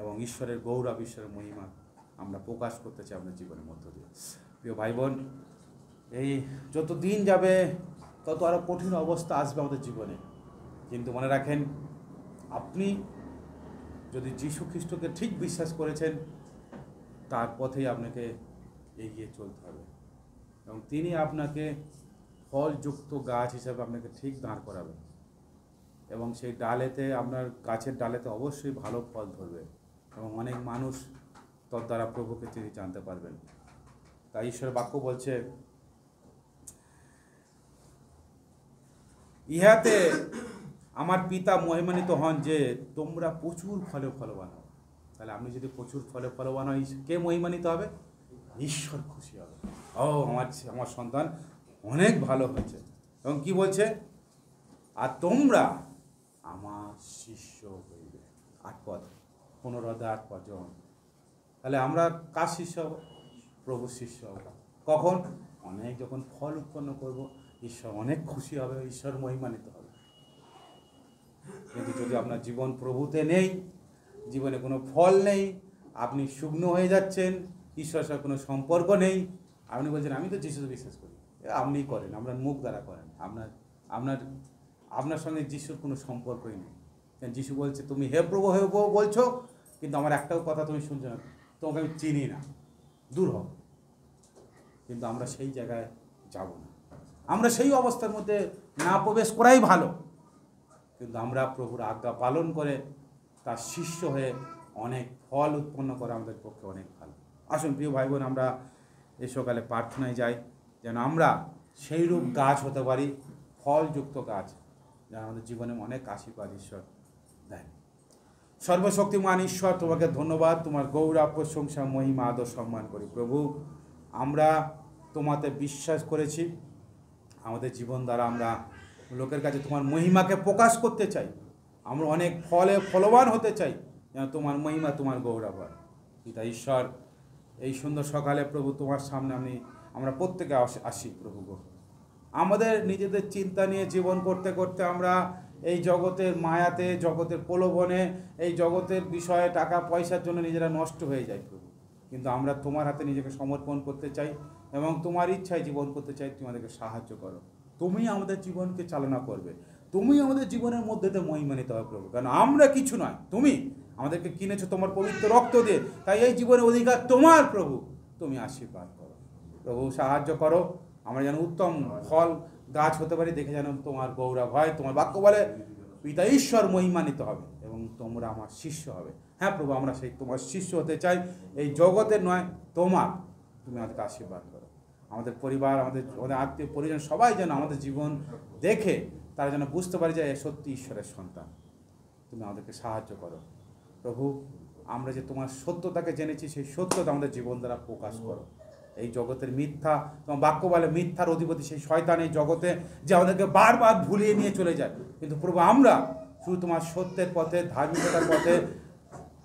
এবং ঈশ্বরের গৌরব, ঈশ্বরের মহিমা আমরা প্রকাশ করতে চাই আমাদের জীবনের মধ্য দিয়ে। প্রিয় ভাই বোন, এই যত দিন যাবে তত আরও কঠিন অবস্থা আসবে আমাদের জীবনে, কিন্তু মনে রাখেন, আপনি যদি যীশু খ্রিস্টকে ঠিক বিশ্বাস করেছেন, তার পথেই আপনাকে এগিয়ে চলতে হবে, এবং তিনি আপনাকে ফলযুক্ত গাছ হিসাবে আপনাকে ঠিক দাঁড় করাবেন, এবং সেই ডালেতে, আপনার গাছের ডালেতে অবশ্যই ভালো ফল ধরবে, এবং অনেক মানুষ তোর দ্বারা প্রভুকে তিনি জানতে পারবেন। তাই ঈশ্বরের বাক্য বলছে, ইহাতে আমার পিতা মহিমান্বিত হন যে তোমরা প্রচুর ফলবান হও। তাহলে আপনি যদি প্রচুর ফলবান হয়, কে মহিমান্বিত হবে? ঈশ্বর খুশি হবে। আমার সন্তান অনেক ভালো হয়েছে। এবং কি বলছে? আর তোমরা আমার শিষ্য হইবে। 8 পদ, 15 অধ্যায় 8 পদ। তাহলে আমরা কার শিষ্য হব? প্রভুর শিষ্য হব। কখন? যখন ফল উৎপন্ন করব, ঈশ্বর অনেক খুশি হবে, ঈশ্বর মহিমান্বিত হবে। কিন্তু যদি আপনার জীবন প্রভুতে নেই, জীবনে কোনো ফল নেই, আপনি শুকনো হয়ে যাচ্ছেন, ঈশ্বরের সাথে কোনো সম্পর্ক নেই, আপনি বলছেন আমি তো যিশুকে বিশ্বাস করি, আপনি করেন, আপনার মুখ দ্বারা করেন, আপনার সঙ্গে যিশুর কোনো সম্পর্কই নেই। যিশু বলছে তুমি হে প্রভু বলছো, কিন্তু আমার একটাও কথা তুমি শুনছো না, তোমাকে আমি চিনি না, দূর হও। কিন্তু আমরা সেই জায়গায় যাব না, আমরা সেই অবস্থার মধ্যে না প্রবেশ করাই ভালো। কিন্তু আমরা প্রভুর আজ্ঞা পালন করে তার শিষ্য হয়ে অনেক ফল উৎপন্ন করা আমাদের পক্ষে অনেক ভালো। আসুন প্রিয় ভাই বোন, আমরা এই সকালে প্রার্থনায় যাই, যেন আমরা সেই রূপ গাছ হতে পারি, ফলযুক্ত গাছ, যেন আমাদের জীবনে অনেক আশীর্বাদ ঈশ্বর দেয়। সর্বশক্তিমান ঈশ্বর, তোমাকে ধন্যবাদ, তোমার গৌরব, প্রশংসা, মহিমা, আদর, সম্মান করি। প্রভু, আমরা তোমাতে বিশ্বাস করেছি, আমাদের জীবন দ্বারা আমরা লোকের কাছে তোমার মহিমাকে প্রকাশ করতে চাই, আমরা অনেক ফলবান হতে চাই, যেন তোমার মহিমা, তোমার গৌরব হয়। পিতা ঈশ্বর, এই সুন্দর সকালে প্রভু তোমার সামনে আমরা প্রত্যেকে আসি প্রভু গো। আমাদের নিজেদের চিন্তা নিয়ে জীবন করতে করতে আমরা এই জগতের মায়াতে, জগতের প্রলোভনে, এই জগতের বিষয়ে টাকা পয়সার জন্য নিজেরা নষ্ট হয়ে যায় প্রভু। কিন্তু আমরা তোমার হাতে নিজেকে সমর্পণ করতে চাই এবং তোমার ইচ্ছায় জীবন করতে চাই। তুমি আমাদেরকে সাহায্য করো, তুমি আমাদের জীবনকে চালনা করবে, তুমি আমাদের জীবনের মধ্যে মহিমান্বিত হবে প্রভু। কারণ আমরা কিছু নয়, তুমি আমাদেরকে কিনেছো তোমার পবিত্র রক্ত দিয়ে, তাই এই জীবনের অধিকার তোমার প্রভু। তুমি আশীর্বাদ করো প্রভু, সাহায্য করো, আমরা যেন উত্তম ফল গাছ হতে পারি, দেখে যেন তোমার গৌরব হয়। তোমার বাক্য বলে পিতা ঈশ্বর মহিমান্বিত হবে এবং তোমরা আমার শিষ্য হবে। হ্যাঁ প্রভু, আমরা সেই তোমার শিষ্য হতে চাই, এই জগতের নয়, তোমার। তুমি আমাদেরকে আশীর্বাদ করো, আমাদের পরিবার, আমাদের আত্মীয় পরিজন সবাই যেন আমাদের জীবন দেখে তারা যেন বুঝতে পারে যে সত্যি ঈশ্বরের সন্তান। তুমি আমাদেরকে সাহায্য করো প্রভু, আমরা যে তোমার সত্যতাকে জেনেছি, সেই সত্যতা আমাদের জীবন দ্বারা প্রকাশ করো। এই জগতের মিথ্যা, তোমার বাক্য বলে মিথ্যার অধিপতি সেই শয়তান এই জগতে, যে আমাদেরকে বারবার ভুলিয়ে নিয়ে চলে যায়। কিন্তু প্রভু, আমরা শুধু তোমার সত্যের পথে, ধার্মিকতার পথে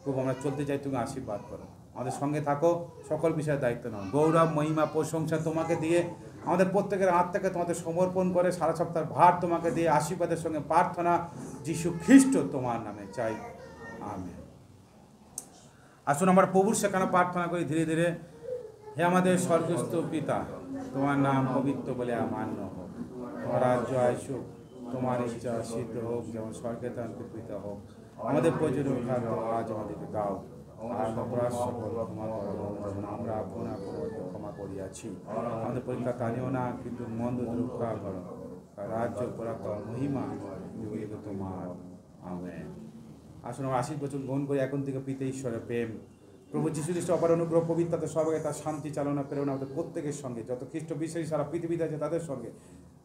প্রভু আমরা চলতে চাই। তুমি আশীর্বাদ করো, আমাদের সঙ্গে থাকো, সকল বিষয়ের দায়িত্ব নাও। গৌরব, মহিমা, প্রশংসা তোমাকে দিয়ে, আমাদের প্রত্যেকের আত্মাকে তোমাদের সমর্পণ করে সারা সপ্তাহের ভার তোমাকে দিয়ে, আশীর্বাদের সঙ্গে প্রার্থনা যীশু খ্রিস্ট তোমার নামে চাই, আমেন। আসুন আমরা প্রভুর সেখানে প্রার্থনা করি ধীরে ধীরে। হে আমাদের স্বর্গস্থ পিতা, তোমার নাম পবিত্র বলে মান্য হোক, তোমার রাজ্য আসুক, তোমার ইচ্ছা সিদ্ধ হোক, যেমন স্বর্গে তেমন পৃথিবীতে হোক। আমাদের প্রয়োজনীয় খাদ্য আজ আমাদেরকে দাও, আর অপরাধ সকল ক্ষমা করো, আমরা আপন ক্ষমা করিয়াছি। আমাদের পরীক্ষা টানিও না, কিন্তু মন্দ রক্ষা করো, রাজ্য পরাক্রম মহিমা যুগে যুগে তোমার। আমেন। আসুন আমরা আশীর্বচন গ্রহণ করি এখন থেকে পিতা ঈশ্বরের প্রেম, প্রভু যীশু খ্রিস্ট অপার অনুগ্রহ, পবিত্রতা সবাই তার শান্তি চালনা প্রেরণা আমাদের প্রত্যেকের সঙ্গে, যত খ্রিস্ট বিশ্বাসী সারা পৃথিবীতে আছে তাদের সঙ্গে,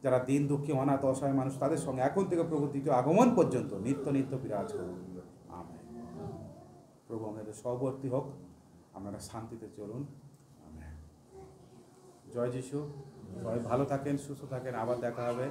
যারা দিন দুঃখী অনাথ অসহায় মানুষ তাদের সঙ্গে এখন থেকে প্রভু দ্বিতীয় আগমন পর্যন্ত নিত্য নিত্য বিরাজ করুন। আমেন। প্রভু আমাদের সহবর্তী হোক, আপনারা শান্তিতে চলুন। আমেন। জয় যিশু। সবাই ভালো থাকেন, সুস্থ থাকেন, আবার দেখা হবে।